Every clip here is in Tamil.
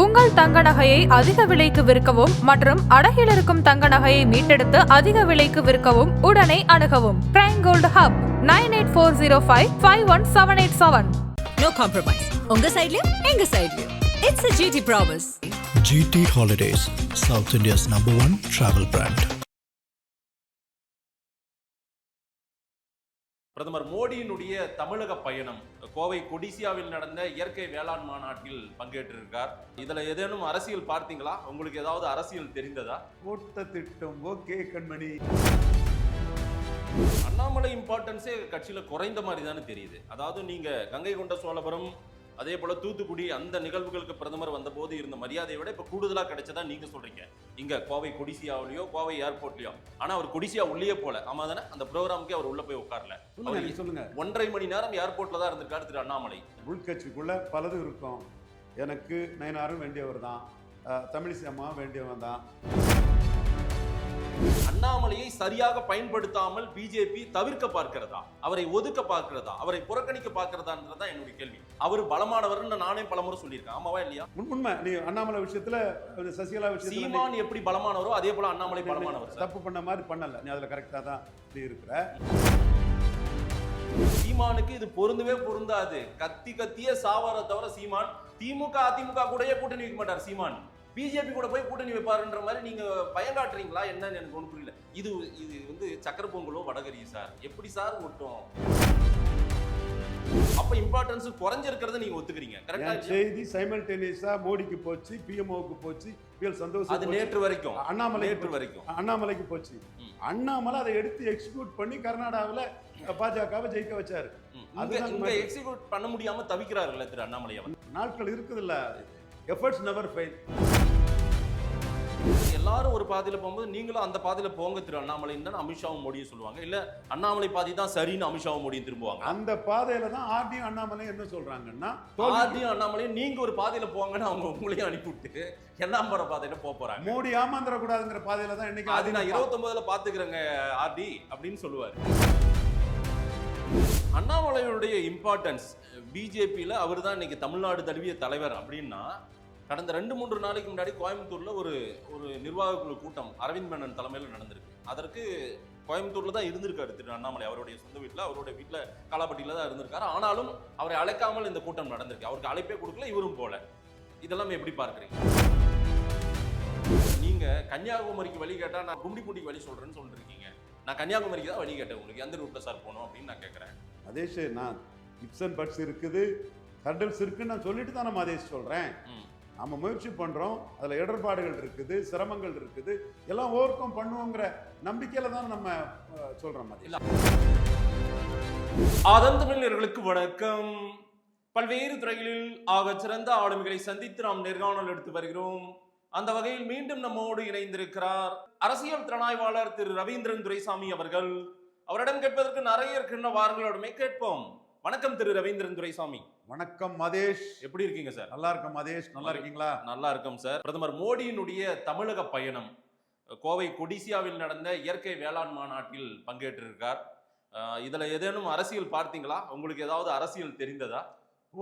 உங்கள் தங்க நகையை அதிக விலைக்கு விற்கவும் மற்றும் அடகில் இருக்கும் தங்க நகையை மீட்டெடுத்து அதிக விலைக்கு விற்கவும் உடனே அணுகவும். Prime gold hub 9840551787. No compromise. உங்க சைடுலயும் எங்க சைடுலயும். It's a GT promise. GT Holidays, South India's #1 travel brand. பிரதமர் மோடியினுடைய தமிழக பயணம் கோவை கொடிசியாவில் நடந்த இயற்கை வேளாண் மாநாட்டில் பங்கேற்றிருக்கார். இதுல ஏதேனும் அரசியல் பார்த்தீங்களா? உங்களுக்கு ஏதாவது அரசியல் தெரிந்ததா? ஓட்ட திட்டம் ஓகே கண்மணி. அண்ணாமலை இம்பார்ட்டன்ஸே கட்சியில குறைந்த மாதிரி தானே தெரியுது. அதாவது நீங்க கங்கை கொண்ட சோழபுரம், அதே போல தூத்துக்குடி அந்த நிகழ்வுகளுக்கு பிரதமர் வந்த போது இருந்த மரியாதையை விட இப்ப கூடுதலா கிடைச்சதா நீங்க சொல்றீங்க. இங்க கோவை கொடிசியாவிலயோ கோவை ஏர்போர்ட்லயோ. ஆனா அவர் கொடிசியா உள்ளே போல. ஆமா தானே? அந்த ப்ரோக்ராமுக்கே அவர் உள்ள போய் உட்காரல. சொல்லுங்க 1.5 மணி நேரம் ஏர்போர்ட்ல தான் இருந்திருக்காரு திரு அண்ணாமலை. உள்கட்சிக்குள்ள பலது இருக்கும். எனக்கு நயனாரும் வேண்டியவர் தான், தமிழிசை அம்மா வேண்டியவன் தான். அண்ணாமலையை சரியாக பயன்படுத்தாமல் பிஜேபி தவிர்க்க பார்க்கிறதா, அவரை ஒதுக்க பார்க்கிறதா, அவரை புறக்கணிக்க பார்க்கிறதான்றதா என்னுடைய கேள்வி. அவர் பலமானவர்னு நானே பலமுறை சொல்லியிருக்கேன். ஆமாவா இல்லையா? உண்மை. நீ அண்ணாமலை விஷயத்துல, சசிகலா விஷயத்துல சீமான் எப்படி பலமானவரோ அதே போல அண்ணாமலை பலமானவர். தப்பு பண்ண மாதிரி பண்ணல. நீ அதுல கரெக்டா தான் இருக்கிற. சீமானுக்கு இது பொருந்தவே பொருந்தாது. கத்தியே சாவார தவிர சீமான் திமுக அதிமுக கூடயே கூட்டணி வைக்க மாட்டார். சீமான் பிஜேபி கூட போய் கூட்டணி வைப்பாருன்ற மாதிரி நீங்க பயங்காட்டுறீங்களா என்னன்னு எனக்கு ஒன்றும் புரியல. இது சக்கர பொங்கலோ வடகரி சார், எப்படி சார் ஒட்டும்? அப்ப இம்பார்ட்டன்ஸ் குறைஞ்சிருக்கிறத நீங்க ஒத்துக்கிறீங்க. கரெக்டா? செய்தி சைமல்டேனியஸா மோடிக்கு போச்சு, பிஎம்ஓக்கு போச்சு, பிஎல் சந்தோஷ். அது நேற்று வரைக்கும் அண்ணாமலைக்கு போச்சு. அண்ணாமலை அதை எடுத்து எக்ஸிக்யூட் பண்ணி கர்நாடகாவில் பாஜகவை ஜெயிக்க வச்சாரு. இங்க எக்ஸிக்யூட் பண்ண முடியாம தவிக்கிறார்கள் திரு அண்ணாமலை. நாட்கள் இருக்குது இல்ல. Efforts never fail. எல்லாரும் ஒரு பாதையில போகும்போது நீங்களும் அந்த பாதையில போங்க திரு அண்ணாமலைன்னு தான் அமித்ஷாவும் மோடியும் சொல்லுவாங்க. இல்ல அண்ணாமலை பாதை தான் சரின்னு அமித்ஷாவும் மோடியும் திரும்புவாங்க. அந்த பாதையில தான் ஆர்டியும் அண்ணாமலை என்ன சொல்றாங்கன்னா, ஆர்டியும் அண்ணாமலையும் நீங்க ஒரு பாதையில போங்கன்னு அவங்க உங்களையும் அனுப்பிவிட்டு எண்ணாம்பர பாதையில போறாங்க. மோடி ஏமாந்துட கூடாதுங்கிற பாதையில தான் இன்னைக்கு. அது நான் 29ல பாத்துக்கிறேங்க ஆர்டி அப்படின்னு சொல்லுவாரு. அண்ணாமலையுடைய இம்பார்ட்டன்ஸ் பிஜேபியில அவர் தான் இன்னைக்கு தமிழ்நாடு தழுவிய தலைவர் அப்படின்னா, கடந்த 2-3 நாளைக்கு முன்னாடி கோயம்புத்தூர்ல ஒரு நிர்வாக குழு கூட்டம் அரவிந்த் மேனன் தலைமையில் நடந்திருக்கு. அதற்கு கோயம்புத்தூர்ல தான் இருந்திருக்காரு திரு அண்ணாமலை. அவருடைய சொந்த வீட்டில், அவருடைய வீட்டில் காலாப்பட்டியில தான் இருந்திருக்காரு. ஆனாலும் அவரை அழைக்காமல் இந்த கூட்டம் நடந்திருக்கு. அவருக்கு அழைப்பே கொடுக்கல, இவரும் போல. இதெல்லாம் எப்படி பார்க்குறீங்க? நீங்க கன்னியாகுமரிக்கு வழி கேட்டா நான் கும்டிப்பூண்டிக்கு வழி சொல்றேன்னு சொல்லிருக்கீங்க. நான் கன்னியாகுமரிக்கு தான் வழி கேட்டேன். உங்களுக்கு எந்த ரூட்ல சார் போகணும் அப்படின்னு நான் கேட்கறேன். மதேஷ், நான் கிப்சன் பட்ஸ் இருக்குது, ஹர்டல்ஸ் இருக்குன்னு நான் சொல்லிட்டு தான் நான் மதேஷ் சொல்றேன். நம்ம முயற்சி பண்றோம். அதுல இடர்பாடுகள் இருக்குது, சிரமங்கள் இருக்குது, எல்லாம் ஓவர் கம் பண்ணுவோங்கிற நம்பிக்கையில தான் நம்ம சொல்றோம். அதன் தமிழர்களுக்கு வணக்கம். பல்வேறு துறைகளில் ஆக சிறந்த ஆளுமைகளை சந்தித்து நாம் நேர்காணல் எடுத்து வருகிறோம். அந்த வகையில் மீண்டும் நம்மோடு இணைந்திருக்கிறார் அரசியல் திறனாய்வாளர் திரு ரவீந்திரன் துரைசாமி அவர்கள். அவரிடம் கேட்பதற்கு நிறைய இருக்கின்ற வாரங்களோடுமே கேட்போம். வணக்கம் திரு ரவீந்திரன் துரைசாமி. வணக்கம் மதேஷ். எப்படி இருக்கீங்க சார்? நல்லா இருக்கும் மதேஷ். நல்லா இருக்கீங்களா? நல்லா இருக்கும் சார். பிரதமர் மோடியினுடைய தமிழக பயணம் கோவை கொடிசியாவில் நடந்த இயற்கை வேளாண் மாநாட்டில் பங்கேற்றிருக்கார். இதுல ஏதேனும் அரசியல் பார்த்தீங்களா? உங்களுக்கு ஏதாவது அரசியல் தெரிந்ததா?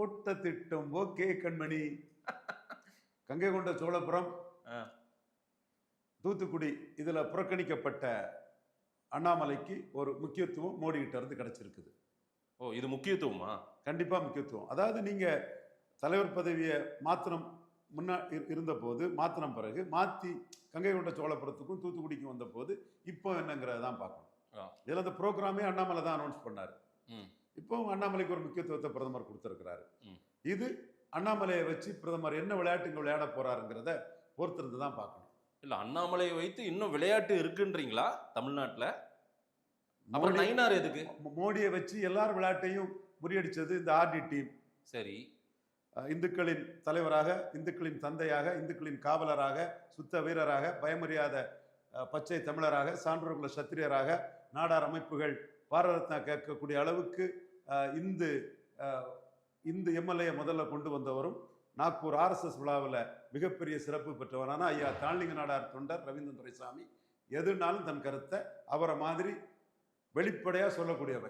ஓட்ட திட்டம் ஓகே கண்மணி. கங்கை கொண்ட சோழபுரம், தூத்துக்குடி, இதுல புறக்கணிக்கப்பட்ட அண்ணாமலைக்கு ஒரு முக்கியத்துவம் மோடி கிட்ட இருந்து கிடைச்சிருக்குது. ஓ, இது முக்கியத்துவமா? கண்டிப்பா முக்கியத்துவம். அதாவது நீங்க தலைவர் பதவியை மாத்திரம் இருந்த போது, மாத்திரம் பிறகு மாத்தி கங்கை கொண்ட சோழபுரத்துக்கும் தூத்துக்குடிக்கும் வந்த போது இப்போ என்னங்கிறதான் பார்க்கணும். இதுல அந்த ப்ரோக்ராமே அண்ணாமலை தான் அனௌன்ஸ் பண்ணாரு. இப்போ அண்ணாமலைக்கு ஒரு முக்கியத்துவத்தை பிரதமர் கொடுத்திருக்கிறாரு. இது அண்ணாமலையை வச்சு பிரதமர் என்ன விளையாட்டுங்க விளையாட போறாருங்கிறத பொறுத்திருந்து தான் பார்க்கணும். இல்ல அண்ணாமலையை வைத்து இன்னும் விளையாட்டு இருக்குன்றீங்களா தமிழ்நாட்டுல? அப்புறம் நயினார் எதுக்கு? மோடியை வச்சு எல்லாரும் விளையாட்டையும் முறியடிச்சது இந்த ஆர்டி டீம். சரி, இந்துக்களின் தலைவராக, இந்துக்களின் தந்தையாக, இந்துக்களின் காவலராக, சுத்த வீரராக, பயமறியாத பச்சை தமிழராக, சான்றோர்குல சத்திரியராக, நாடார் அமைப்புகள் பாரரத்னா கேட்கக்கூடிய அளவுக்கு இந்து எம்எல்ஏ முதல்ல கொண்டு வந்தவரும், நாக்பூர் RSS விழாவில் மிகப்பெரிய சிறப்பு பெற்றவரான ஐயா தாழ்லிங்க நாடார் தொண்டர் ரவீந்திரன் துரைசாமி. எதுனாலும் தன் கருத்தை அவரை மாதிரி வெளிப்படையாக சொல்லக்கூடியவை.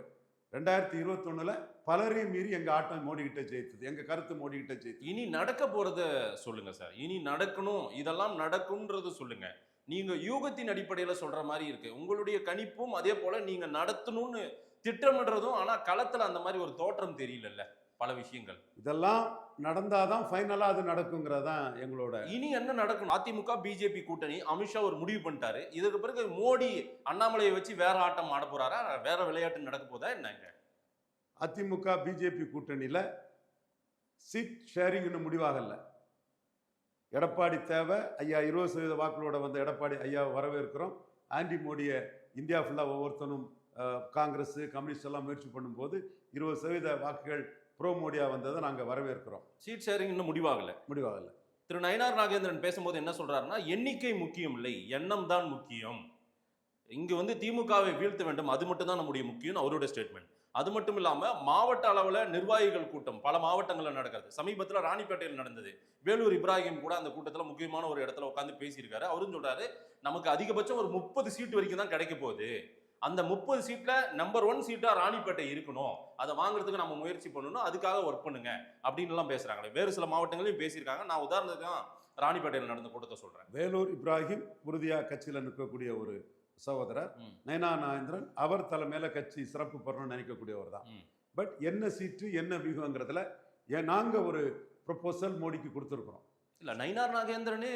2021 பலரையும் மீறி எங்க ஆட்டம் மோடி கிட்ட ஜெயித்தது, எங்க கருத்து மோடி கிட்ட ஜெயித்தது. இனி நடக்க போறத சொல்லுங்க சார். இனி நடக்கணும், இதெல்லாம் நடக்கும்ன்றது சொல்லுங்க. நீங்க யூகத்தின் அடிப்படையில சொல்ற மாதிரி இருக்கு. உங்களுடைய கணிப்பும் அதே போல நீங்க நடத்தணும்னு திட்டமிடுறதும், ஆனா களத்துல அந்த மாதிரி ஒரு தோற்றம் தெரியல பல விஷயங்கள். இதெல்லாம் நடந்தாதான் ஃபைனலா அது நடக்குங்கிறதான் எங்களோட. இனி என்ன நடக்கும்? அதிமுக பிஜேபி கூட்டணி அமித்ஷா ஒரு முடிவு பண்ணிட்டாரு. இதுக்கு பிறகு மோடி அண்ணாமலையை வச்சு வேற ஆட்டம் ஆட போறாரா, வேற விளையாட்டு நடக்க போதா என்னங்க? அதிமுக பிஜேபி கூட்டணியில சீட் ஷேரிங் இன்னும் முடிவாகல. எடப்பாடி தேவை ஐயா 20% வாக்குகளோட வந்த எடப்பாடி ஐயா வரவேற்கிறோம். ஆன்டி மோடியை இந்தியா ஃபுல்லாக ஒவ்வொருத்தனும் காங்கிரஸ் கம்யூனிஸ்ட் எல்லாம் முயற்சி பண்ணும்போது 20% வாக்குகள் ப்ரோ மோடியா வந்ததை நாங்கள் வரவேற்கிறோம். சீட் ஷேரிங் இன்னும் முடிவாகல. திரு நயினார் நாகேந்திரன் பேசும்போது என்ன சொல்றாருன்னா, எண்ணிக்கை முக்கியம் இல்லை, எண்ணம் தான் முக்கியம். இங்கு திமுகவை வீழ்த்த வேண்டும், அது மட்டும் தான் நம்முடைய முக்கியம் அவருடைய ஸ்டேட்மெண்ட். அது மட்டும் இல்லாம மாவட்ட அளவுல நிர்வாகிகள் கூட்டம் பல மாவட்டங்களில் நடக்கிறது. சமீபத்தில் ராணிப்பேட்டையில் நடந்தது. வேலூர் இப்ராஹிம் கூட அந்த கூட்டத்தில் முக்கியமான ஒரு இடத்துல உட்காந்து பேசியிருக்காரு. அவரும் சொல்றாரு, நமக்கு அதிகபட்சம் ஒரு 30 சீட் வரைக்கும் தான் கிடைக்க போகுது. அந்த 30 சீட்ல நம்பர் 1 சீட்டா ராணிப்பேட்டை இருக்கணும், அதை வாங்குறதுக்கு நம்ம முயற்சி பண்ணணும், அதுக்காக ஒர்க் பண்ணுங்க அப்படின்னு எல்லாம் பேசுறாங்க. வேறு சில மாவட்டங்களையும் பேசியிருக்காங்க. நான் உதாரணத்துக்கு ராணிப்பேட்டையில் நடந்த கூட்டத்தை சொல்றேன். வேலூர் இப்ராஹிம் உறுதியா கட்சியில் நிற்கக்கூடிய ஒரு சகோதரர். நயனா நாகேந்திரன் அவர் தலைமையில கட்சி சிறப்பு பெறணும்னு நினைக்கக்கூடியவர் தான். பட் என்ன சீட்டு என்ன வியூகங்கிறதுல நாங்க ஒரு ப்ரொபோசல் மோடிக்கு கொடுத்துருக்கிறோம். இல்ல, நயினார் நாகேந்திரனே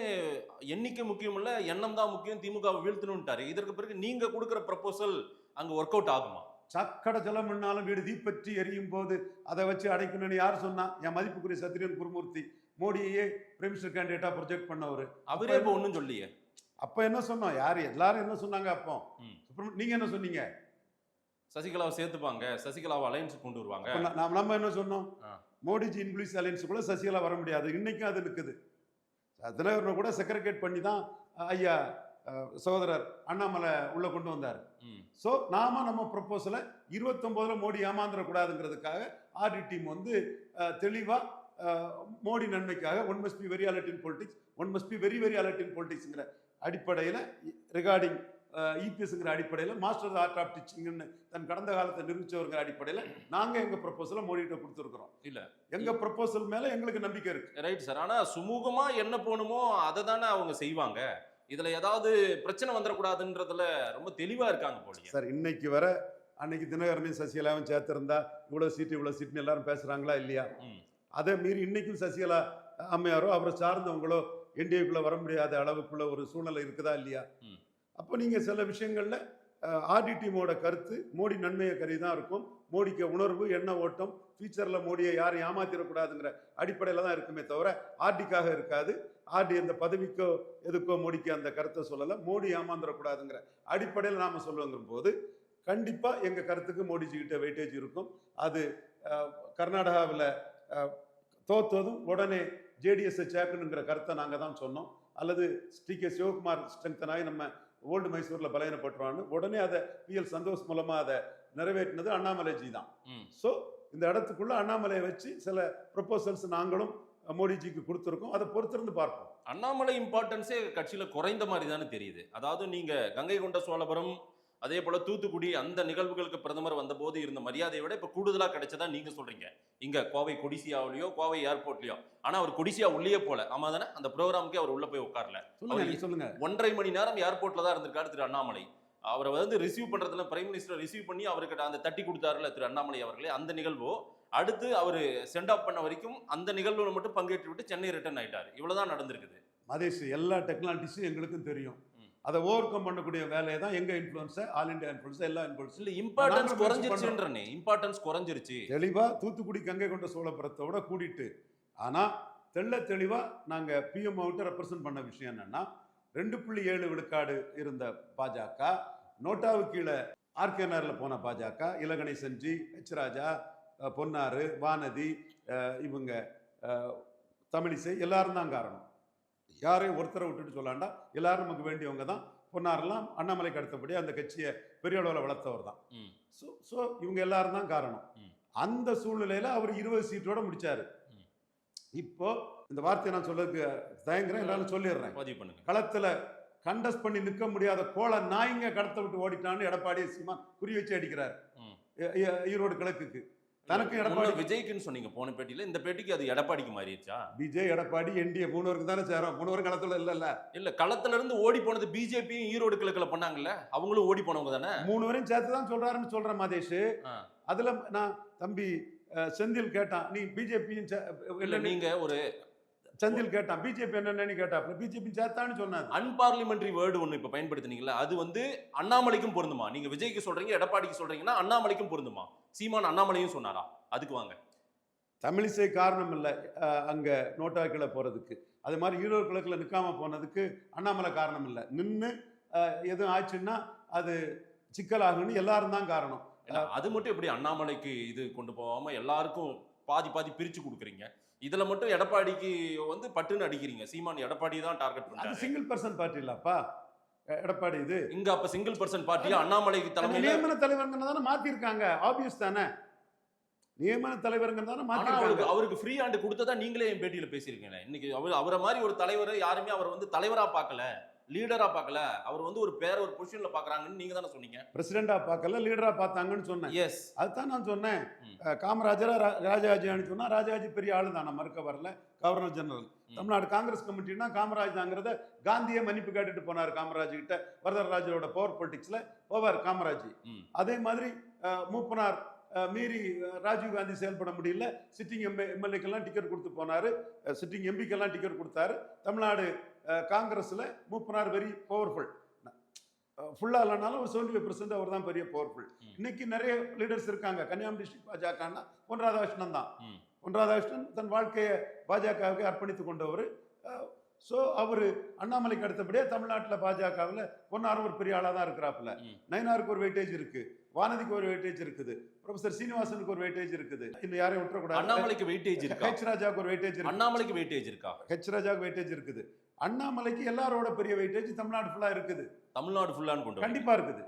எண்ணிக்கை முக்கியம் இல்ல, எண்ணம் தான் முக்கியம், திமுகவை வீழ்த்தணும்ட்டாரு. இதற்கு பிறகு நீங்க கொடுக்குற ப்ரொபோசல் அங்க ஒர்க் அவுட் ஆகுமா? சக்கட ஜலம் பண்ணாலும் வீடு தீப்பற்றி எரியும் போது அதை வச்சு அடைக்கணும்னு யார் சொன்னா? என் மதிப்புக்குரிய சத்திரியன் குருமூர்த்தி மோடியே பிரைம் மினிஸ்டர் கேண்டிடேட்டா ப்ரொஜெக்ட் பண்ணவர். அவரே இப்ப ஒன்னும் சொல்லியே. அப்ப என்ன சொன்னோம்? யாரு எல்லாரும் என்ன சொன்னாங்க? அப்போ நீங்க என்ன சொன்னீங்க? சசிகலாவை சேர்த்துப்பாங்க, சசிகலாவை அலையன்ஸ் கொண்டு வருவாங்க. நம்ம என்ன சொன்னோம்? மோடிஜி இன்க்ளூஸ் அலையன்ஸுக்குள்ள சசிகலா வர முடியாது. இன்னைக்கும் அது இருக்குது. தினகரனை கூட செக்ரிகேட் பண்ணி தான் ஐயா சகோதரர் அண்ணாமலை உள்ள கொண்டு வந்தார். ஸோ நம்ம ப்ரொபோசலை 29ல் மோடி ஏமாந்துடக்கூடாதுங்கிறதுக்காக ஆர்டி டீம் தெளிவா மோடி நன்மைக்காக one must be very alert in politics, one must be very very alert in பொலிட்டிக்ஸ்ங்கிற அடிப்படையில் ரிகார்டிங் இபிஎஸ்ங்கிற அடிப்படையில் மாஸ்டர் ஆர்ட் ஆஃப் டீச்சிங்னு தன் கடந்த காலத்தை நிரூபிச்சவங்கிற அடிப்படையில் நாங்கள் எங்கள் ப்ரொபோசலை மோடிகிட்ட கொடுத்துருக்குறோம். இல்லை, எங்கள் ப்ரொபோசல் மேலே எங்களுக்கு நம்பிக்கை இருக்கு. Right sir. ஆனால் சுமூகமாக என்ன போகணுமோ அதை தானே அவங்க செய்வாங்க. இதில் ஏதாவது பிரச்சனை வந்துடக்கூடாதுன்றதுல ரொம்ப தெளிவாக இருக்காங்க போலீங்க சார். இன்னைக்கு வர அன்னைக்கு தினகரனையும் சசிகலாவும் சேர்த்திருந்தா இவ்வளோ சீட்டு எல்லாரும் பேசுகிறாங்களா இல்லையா? அதை மீறி இன்னைக்கும் சசிகலா அம்மையாரோ அவரை சார்ந்தவங்களோ என்டிஏக்குள்ளே வர முடியாத அளவுக்குள்ள ஒரு சூழ்நிலை இருக்குதா இல்லையா? அப்போ நீங்கள் சில விஷயங்களில் ஆர்டி டீமோட கருத்து மோடி நன்மையை கருதி தான் இருக்கும். மோடிக்கு உணர்வு எண்ண ஓட்டம் ஃபியூச்சரில் மோடியை யாரும் ஏமாத்திடக்கூடாதுங்கிற அடிப்படையில் தான் இருக்குமே தவிர ஆர்டிக்காக இருக்காது. ஆர்டி அந்த பதவிக்கோ எதுக்கோ மோடிக்கு அந்த கருத்தை சொல்லலை. மோடி ஏமாந்துடக்கூடாதுங்கிற அடிப்படையில் நாம் சொல்லுங்கிற போது கண்டிப்பாக எங்கள் கருத்துக்கு மோடிஜிக்கிட்ட வெயிட்டேஜ் இருக்கும். அது கர்நாடகாவில் தோத்ததும் உடனே ஜேடிஎஸ்ஐ சேர்க்கணுங்கிற கருத்தை நாங்கள் தான் சொன்னோம். அல்லது டி.கே. சிவகுமார் ஸ்ட்ரென்தன் ஆகி நம்ம ஓல்டு மைசூரில் பலையனப்பட்டுருவான்னு உடனே அதை பிஎல் சந்தோஷ் மூலமாக அதை நிறைவேற்றினது அண்ணாமலைஜி தான். ஸோ இந்த இடத்துக்குள்ள அண்ணாமலையை வச்சு சில ப்ரொபோசல்ஸ் நாங்களும் மோடிஜிக்கு கொடுத்துருக்கோம். அதை பொறுத்திருந்து பார்ப்போம். அண்ணாமலை இம்பார்ட்டன்ஸே கட்சியில் குறைந்த மாதிரி தானே தெரியுது. அதாவது நீங்கள் கங்கை கொண்ட சோழபுரம் அதே போல தூத்துக்குடி அந்த நிகழ்வுகளுக்கு பிரதமர் வந்தபோது இருந்த மரியாதையை விட இப்ப கூடுதலா கிடைச்சதா நீங்க சொல்றீங்க. இங்க கோவை கொடிசியாவிலயோ கோவை ஏர்போர்ட்லயோ, ஆனா அவர் கொடிசியா உள்ளே போல. ஆமா தானே? அந்த ப்ரோக்ராமுக்கே அவர் உள்ள போய் உட்காரல. சொல்லுங்க. 1.5 மணி நேரம் ஏர்போர்ட்ல தான் இருந்திருக்காரு திரு அண்ணாமலை. அவரை ரிசீவ் பண்றதுல பிரைம் மினிஸ்டர் ரிசீவ் பண்ணி அவருக்கு அந்த தட்டி கொடுத்தாருல திரு அண்ணாமலை அவர்களே, அந்த நிகழ்வோ அடுத்து அவர் சென்ட் ஆஃப் பண்ண வரைக்கும் அந்த நிகழ்வுல மட்டும் பங்கேற்று விட்டு சென்னை ரிட்டர்ன் ஆயிட்டாரு. இவ்வளவுதான் நடந்திருக்குது. மதேஷ், எல்லா டெக்னாலஜிஸும் எங்களுக்கும் தெரியும். அதை ஓவர் கம் பண்ணக்கூடிய வேலையை தான் எங்க இன்ஃப்ளூயன்ஸ், ஆல் இந்தியா இன்ஃப்ளூயன்ஸ், எல்லா இன்ஃப்ளூயன்ஸ் இல்ல இம்பார்ட்டன்ஸ் குறைஞ்சிருச்சுன்றனே. இம்பார்ட்டன்ஸ் குறைஞ்சிருச்சு தெளிவா. தூத்துக்குடி கங்கை கொண்ட சோழபுரத்தை விட கூடிட்டு. ஆனா தெளிவா நாங்க பிஎம் அவுட்ட ரெப்ரசன்ட் பண்ண விஷயம் என்னன்னா, 2.7 விழுக்காடு இருந்த பாஜக, நோட்டாவு கீழே ஆர்கேஆர்ல போன பாஜக, இலகணேசன் ஜி, எச் ராஜா, பொன்னாறு, வானதி, இவங்க தமிழிசை எல்லாரும் தான் காரணம். யாரையும் ஒருத்தரை விட்டுட்டு சொல்லாண்டா எல்லாரும் நமக்கு வேண்டியவங்க தான். பொன்னாரெல்லாம் அண்ணாமலைக்கு அடுத்தபடி அந்த கட்சியை பெரிய அளவில் வளர்த்தவர் தான். ஸோ இவங்க எல்லாரும் தான் காரணம். அந்த சூழ்நிலையில அவர் 20 சீட்டோட முடிச்சாரு. இப்போ இந்த வார்த்தையை நான் சொல்றதுக்கு தயங்குறேன், என்னாலும் சொல்லிடுறேன். களத்துல கண்டஸ்ட் பண்ணி நிற்க முடியாத கோல நாய்ங்க கடத்த விட்டு ஓடிட்டான்னு எடப்பாடி சீமான் குறி வச்சு அடிக்கிறார். ஈரோடு கிழக்குக்கு. தனக்கு முன்ன எடப்பாடி விஜய்க்குன்னு சொன்னீங்க போன பேட்டியில, இந்த பேட்டிக்கு அது எடப்பாடிக்கு மாறிடுச்சா? விஜய் எடப்பாடி என்டிஏ 3 பேருக்கு தானே சேரும். 3 பேரும் களத்துல இல்ல. இல்ல, களத்துல இருந்து ஓடி போனது பிஜேபியும் ஈரோடு கிழக்குல பண்ணாங்கல்ல, அவங்களும் ஓடி போனவங்க தானே. 3 பேரும் சேர்த்து தான் சொல்றாருன்னு சொல்றேன் மாதேஷ். அதுல நான் தம்பி செந்தில் கேட்டான், நீ பிஜேபியும் இல்ல, நீங்க ஒரு செந்தில் கேட்டான் பிஜேபி என்னன்னு கேட்டாப்ல, பிஜேபி சேர்த்தான்னு சொன்னாரு. அன்பார்லிமெண்டரி வேர்டு ஒண்ணு இப்ப பயன்படுத்தினீங்கல்ல, அது வந்து அண்ணாமலைக்கும் பொருந்துமா? நீங்க விஜய்க்கு சொல்றீங்க, எடப்பாடிக்கு சொல்றீங்கன்னா அண்ணாமலைக்கும் பொருந்துமா? சீமான் அண்ணாமலையும் சொன்னாரா? அதுக்கு வாங்க. தமிழிசை காரணம் இல்லை அங்க நோட்டாக்கில போறதுக்கு. அது மாதிரி ஈரோடு கிழக்குல நிக்காம போனதுக்கு அண்ணாமலை காரணம் இல்லை. நின்று எதுவும் ஆச்சுன்னா அது சிக்கலாகுன்னு எல்லாரும் தான் காரணம். அது மட்டும் எப்படி அண்ணாமலைக்கு இது கொண்டு போகாம எல்லாருக்கும் பாதி பாதி பிரிச்சு கொடுக்குறீங்க? இதுல மட்டும் எடப்பாடிக்கு வந்து பட்டுன்னு அடிக்கிறீங்க. சீமான் எடப்பாடி தான் டார்கெட் அது பண்றாங்க. சிங்கிள் பர்சன் பார்ட்டி இல்லப்பா எடப்பாடி. இது இங்க அப்ப சிங்கிள் பர்சன் பார்ட்டியா அண்ணாமலைக்கு தலைமையில நியமன தலைவருங்க தானே மாத்திருக்காங்க. ஆப்வியஸ் தானே, நியமன தலைவருங்க தானே மாத்திருக்காங்க. அவருக்கு ஃப்ரீ ஹேண்ட் கொடுத்ததா நீங்களே என் பேட்டியில பேசியிருக்கீங்க. இன்னைக்கு அவரை மாதிரி ஒரு தலைவர் யாருமே அவர் வந்து தலைவரா பார்க்கல, லீடரா பார்க்கல, அவர் வந்து ஒரு பொசிஷன்ல பாக்குறாங்கன்னு நீங்க தானே சொன்னீங்க. பிரசிடென்டா பார்க்கல, லீடரா பார்த்தாங்கன்னு சொன்னேன். எஸ், அதுதான் நான் சொன்னேன். காமராஜரா ராஜாஜின்னு சொன்னா ராஜாஜி பெரிய ஆளு தான், நான் மறுக்க வரல. கவர்னர் ஜெனரல் தமிழ்நாடு காங்கிரஸ் கமிட்டினா காமராஜ் தாங்கிறத காந்தியை மன்னிப்பு கேட்டுட்டு போனார் காமராஜ் கிட்ட. வரதராஜரோட பவர் பொலிட்டிக்ஸ்ல போவார் காமராஜ். அதே மாதிரி மூப்பனார் மீறி ராஜீவ் காந்தி செயல்பட முடியல, சிட்டிங் எம்எல்ஏக்கெல்லாம் டிக்கெட் கொடுத்து போனாரு, சிட்டிங் எம்பிக்கெல்லாம் டிக்கெட் கொடுத்தாரு. தமிழ்நாடு காங்கிரஸ்ல மூப்பனார் வெரி பவர்ஃபுல், ஃபுல்லா இல்லைனாலும் ஒரு 75% அவர் தான் பெரிய பவர்ஃபுல். இன்னைக்கு நிறைய லீடர்ஸ் இருக்காங்க. கன்னியாகுமரி டிஸ்ட்ரிக்ட் பாஜகன்னா பொன் ராதாகிருஷ்ணன் தான். பொன் ராதாகிருஷ்ணன் தன் வாழ்க்கையை பாஜகவுக்கு அர்ப்பணித்துக் கொண்டவர். ஸோ அவரு அண்ணாமலைக்கு அடுத்தபடியே தமிழ்நாட்டில் பாஜகவில் பொன்னாரும் ஒரு பெரிய ஆளாக தான் இருக்கிறாப்புல. நயனாருக்கு ஒரு வெயிட்டேஜ் இருக்கு, வானதிக்கு ஒரு வெயிட்டேஜ் இருக்குது, ப்ரொஃபசர் சீனிவாசனுக்கு ஒரு வெயிட்டேஜ் இருக்குது. இன்னும் யாரையும் விட்டுறக்கூடாது. அண்ணாமலைக்கு வெயிட்டேஜ் இருக்கா? ஹெச் ராஜாவுக்கு ஒரு வெயிட்டேஜ் இருக்கு. அண்ணாமலைக்கு வெயிட்டேஜ் இருக்கா? ஹெச் ராஜாவுக்கு வெயிட்டேஜ் இருக்குது. அண்ணாமலைக்கு எல்லாரோட பெரிய வெயிட்டேஜ் தமிழ்நாடு ஃபுல்லா இருக்குது. தமிழ்நாடு ஃபுல்லான்னு கொண்டு கண்டிப்பா இருக்குது.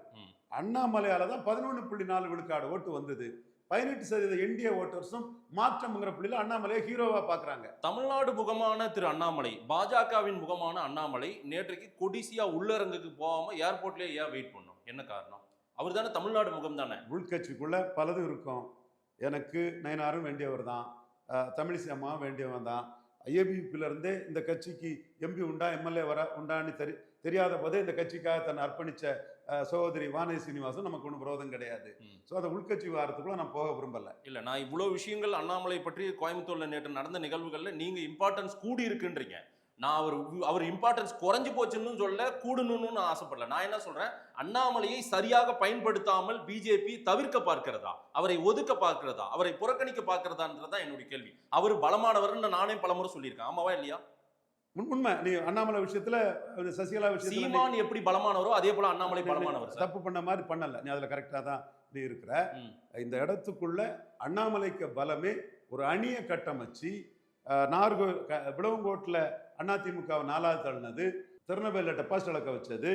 அண்ணாமலையால தான் 11.4 விழுக்காடு ஓட்டு வந்தது. 18% என்டிஏ ஓட்டர்ஸும் மாற்றம்ங்கிற புள்ளியில அண்ணாமலையை ஹீரோவா பாக்குறாங்க. தமிழ்நாடு முகமான திரு அண்ணாமலை, பாஜகவின் முகமான அண்ணாமலை நேற்றைக்கு கொடிசியா உள்ளரங்குக்கு போகாம ஏர்போர்ட்லயே ஏன் வெயிட் பண்ணும்? என்ன காரணம்? அவர் தானே தமிழ்நாடு முகம் தானே. உள்கட்சிக்குள்ள பலதும் இருக்கும். எனக்கு நயனாரும் வேண்டியவர் தான், தமிழிசை அம்மாவும் வேண்டியவன் தான். ஐஏபிபில இருந்தே இந்த கட்சிக்கு எம்பி உண்டா எம்எல்ஏ உண்டான்னு தெரியாத போதே இந்த கட்சிக்காக தன்னை அர்ப்பணிச்ச சகோதரி வானதி சீனிவாசன் நமக்கு ஒன்றும் விரோதம் கிடையாது. ஸோ அதை உள்கட்சி வாரத்துக்குள்ள நான் போக விரும்பல. இல்ல, நான் இவ்வளவு விஷயங்கள் அண்ணாமலை பற்றி கோயம்புத்தூர்ல நேற்று நடந்த நிகழ்வுகள்ல நீங்க இம்பார்ட்டன்ஸ் கூடி இருக்குன்றீங்க. நான் அவர் இம்பார்ட்டன்ஸ் குறைஞ்சு போச்சுன்னு சொல்ல, கூடணும்னு நான் ஆசைப்படல. நான் என்ன சொல்றேன், அண்ணாமலையை சரியாக பயன்படுத்தாமல் பிஜேபி தவிர்க்க பார்க்கிறதா, அவரை ஒதுக்க பார்க்கிறதா, அவரை புறக்கணிக்க பார்க்கிறதான்றதான் என்னுடைய கேள்வி. அவர் பலமானவர்னு நானே பலமுறை சொல்லியிருக்கேன். ஆமாவா இல்லையா? உண்மை. நீ அண்ணாமலை விஷயத்துல சசிகலா விஷயத்துல சீமான் எப்படி பலமானவரோ அதே போல அண்ணாமலை பலமானவர். தப்பு பண்ண மாதிரி பண்ணல, நீ அதுல கரெக்டா தான் நீ இருக்கிற. இந்த இடத்துக்குள்ள அண்ணாமலைக்கு பலமே ஒரு அணியை கட்டமைச்சு விளவங்கோட்டில் அதிமுகவை 4வது தள்ளினது, திருநெல்வேலியில் டெபாசிட் இழக்க வச்சது,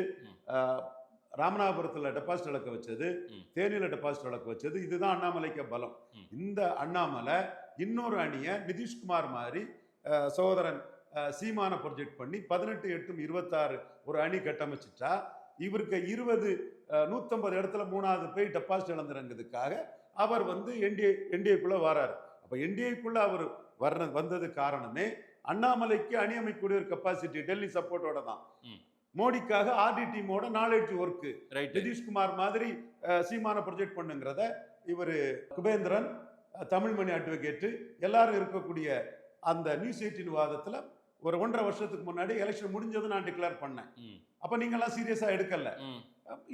ராமநாதபுரத்தில் டெபாசிட் இழக்க வச்சது, தேனியில் டெபாசிட் இழக்க வச்சது. இதுதான் அண்ணாமலைக்கு பலம். இந்த அண்ணாமலை இன்னொரு அணியை நிதிஷ்குமார் மாதிரி சகோதரன் சீமான ப்ரொஜெக்ட் பண்ணி 18-8-26 ஒரு அணி கட்டமைச்சிட்டா, இவருக்கு 150 இடத்துல 3வது போய் டெபாசிட் இழந்துறங்கிறதுக்காக அவர் வந்து என்டிஏக்குள்ள வராரு. அப்ப என்டிஏக்குள்ள அவர் வந்தது காரணமே அண்ணாமலைக்கு அணி அமைக்கக்கூடிய ஒரு கெப்பாசிட்டி டெல்லி சப்போர்ட்டோட தான். மோடிக்காக ஆர்டி டீமோட நாலேஜ் ஒர்க், நிதிஷ்குமார் மாதிரி சீமான ப்ரொஜெக்ட் பண்ணுங்கிறத இவர் குபேந்திரன், தமிழ்மணி அட்வொகேட் எல்லாரும் இருக்கக்கூடிய அந்த நியூஸ் 18 வாதத்துல ஒரு 1.5 வருஷத்துக்கு முன்னாடி எலெக்ஷன் முடிஞ்சது நான் டிக்ளேர் பண்ணேன். அப்ப நீங்க எல்லாம் சீரியஸா எடுக்கல.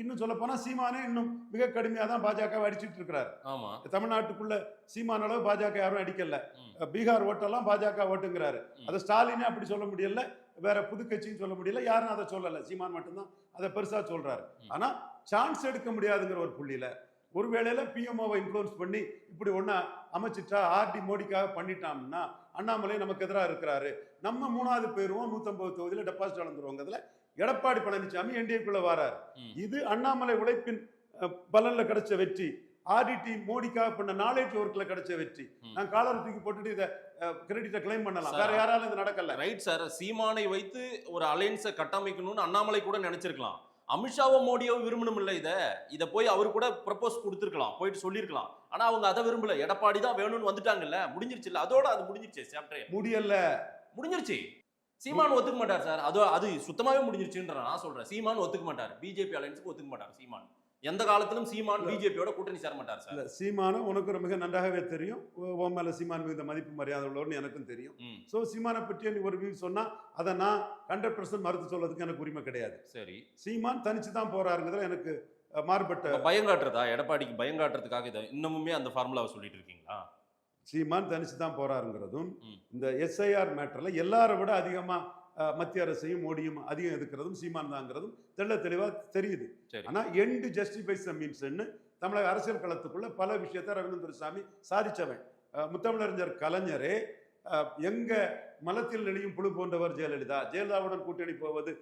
இன்னும் சொல்ல போனா சீமானே இன்னும் மிக கடுமையா தான் பாஜக அடிச்சுட்டு இருக்கிறாரு. தமிழ்நாட்டுக்குள்ள சீமான அளவு பாஜக யாரும் அடிக்கல. பீகார் ஓட்டெல்லாம் பாஜக ஓட்டுங்கிறாரு. அதை ஸ்டாலினே அப்படி சொல்ல முடியல, வேற புது கட்சின்னு சொல்ல முடியல, யாரும் அதை சொல்லல. சீமான் மட்டும்தான் அதை பெருசா சொல்றாரு. ஆனா சான்ஸ் எடுக்க முடியாதுங்கிற ஒரு புள்ளியில ஒருவேளையில பிஎம்ஓவை இன்ஃப்ளூயன்ஸ் பண்ணி இப்படி ஒண்ணு அமைச்சிட்டா, ஆர்டி மோடிக்காக பண்ணிட்டான்னா அண்ணாமலை நமக்கு எதிராக இருக்கிறாரு, நம்ம 3வது போயிருவோம், 150 தொகுதியில டெபாசிட் இழந்துருவோங்கிறதுல எடப்பாடி பழனிசாமி என்டிஏக்குள்ள வராரு. இது அண்ணாமலை உழைப்பின் பலன்ல கிடைச்ச வெற்றி, ஆர்டிடி மோடிக்காக பண்ண நாலேஜ் ஒர்க்ல கிடைச்ச வெற்றி. நான் காலர் தூக்கி போட்டுட்டு இதை கிரெடிட்டை கிளைம் பண்ணலாம், வேற யாராலும் இது நடக்கல. ரைட் சார், சீமானை வைத்து ஒரு அலையன்ஸை கட்டமைக்கணும்னு அண்ணாமலை கூட நினைச்சிருக்கலாம். அமித்ஷாவோ மோடியோ விரும்பணும் இல்ல இத போய் அவரு கூட ப்ரப்போஸ் கொடுத்துருக்கலாம், போயிட்டு சொல்லியிருக்கலாம். ஆனா அவங்க அதை விரும்பல. எடப்பாடி தான் வேணும்னு வந்துட்டாங்கல்ல, முடிஞ்சிருச்சு இல்ல, அதோட அது முடிஞ்சிருச்சு. சாப்டர் முடியல, முடிஞ்சிருச்சு. சீமான் ஒத்துக்க மாட்டார் சார். அது சுத்தமாவே முடிஞ்சிருச்சுன்ற நான் சொல்றேன். சீமான் ஒத்துக்க மாட்டார், பிஜேபி அலையன்ஸுக்கு ஒத்துக்க மாட்டார். சீமான் எந்த காலத்திலும் சீமான் பிஜேபியோட கூட்டணி சேர மாட்டார் சார். சீமானை உனக்கு மிக நன்றாகவே தெரியும். உன் மேல சீமான் மீது மதிப்பு மரியாதை உள்ளவர்னு எனக்கும் தெரியும். சோ சீமானை பற்றி நீ ஒரு வியூ சொன்னா அதை நான் 100% மறுத்து சொல்றதுக்கு எனக்கு உரிமை கிடையாது. சரி, சீமான் தனிச்சு தான் போறாருங்கிறதுல எனக்கு மாறுபட்ட பயங்காட்டுறதா? எடப்பாடிக்கு பயங்காட்டுறதுக்காக இதை இன்னமுமே அந்த ஃபார்முலாவை சொல்லிட்டு இருக்கீங்களா? சீமான் தனிச்சு தான் போறாருங்கிறதும் இந்த எஸ்ஐஆர் மேட்டர்ல எல்லாரை விட அதிகமா மத்திய அரசையும் மோடியும் அதிகம் எதிர்க்கிறதும் சீமான் தாங்கிறதும் தெளிவா தெரியுது. ஆனா எண்டு ஜஸ்டிஃபைஸ் த மீன்ஸ்ன்னு தமிழக அரசியல் களத்துக்குள்ள பல விஷயத்த ரவீந்திரன் துரைசாமி சாதிச்சவன். முத்தமிழறிஞர் கலைஞரே எங்க மலத்தில் நெளியும் புழு போன்றவர் ஜெயலலிதா, ஜெயலலிதாவுடன் கூட்டணி போவது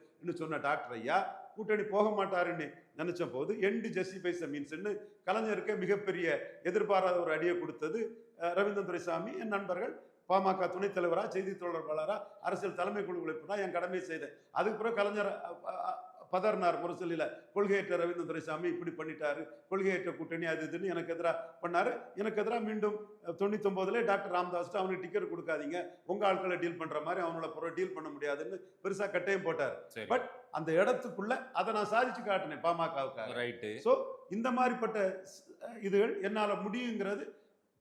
சொன்ன டாக்டர் ஐயா கூட்டணி போக மாட்டாருன்னு நினைச்ச போது எண்டு ஜஸ்டிஃபைஸ் த மீன்ஸ்ன்னு கலைஞருக்கு மிகப்பெரிய எதிர்பாராத ஒரு அடியை கொடுத்தது ரவீந்திரன் துரைசாமி. என் நண்பர்கள் பாமக துணைத் தலைவரா, செய்தி தொடர்பாளரா, அரசியல் தலைமை குழு உழைப்புனா என் கடமையை செய்தேன். அதுக்கு பிறகு கலைஞர் பதர்னார் முரசொலியில, கொள்கையற்ற ரவீந்திரன் துரைசாமி இப்படி பண்ணிட்டாரு, கொள்கையற்ற கூட்டணி அது இதுன்னு எனக்கு எதிராக பண்ணாரு. எனக்கு எதிராக மீண்டும் 99 டாக்டர் ராமதாஸ் அவனுக்கு டிக்கெட் கொடுக்காதீங்க, உங்க ஆட்களை டீல் பண்ற மாதிரி அவனோட பொருள் டீல் பண்ண முடியாதுன்னு பெருசா கட்டையும் போட்டார். பட் அந்த இடத்துக்குள்ள அதை நான் சாதிச்சு காட்டினேன் பாமகவுக்காக. ரைட்டு. ஸோ இந்த மாதிரிப்பட்ட இதுகள் என்னால முடியுங்கிறது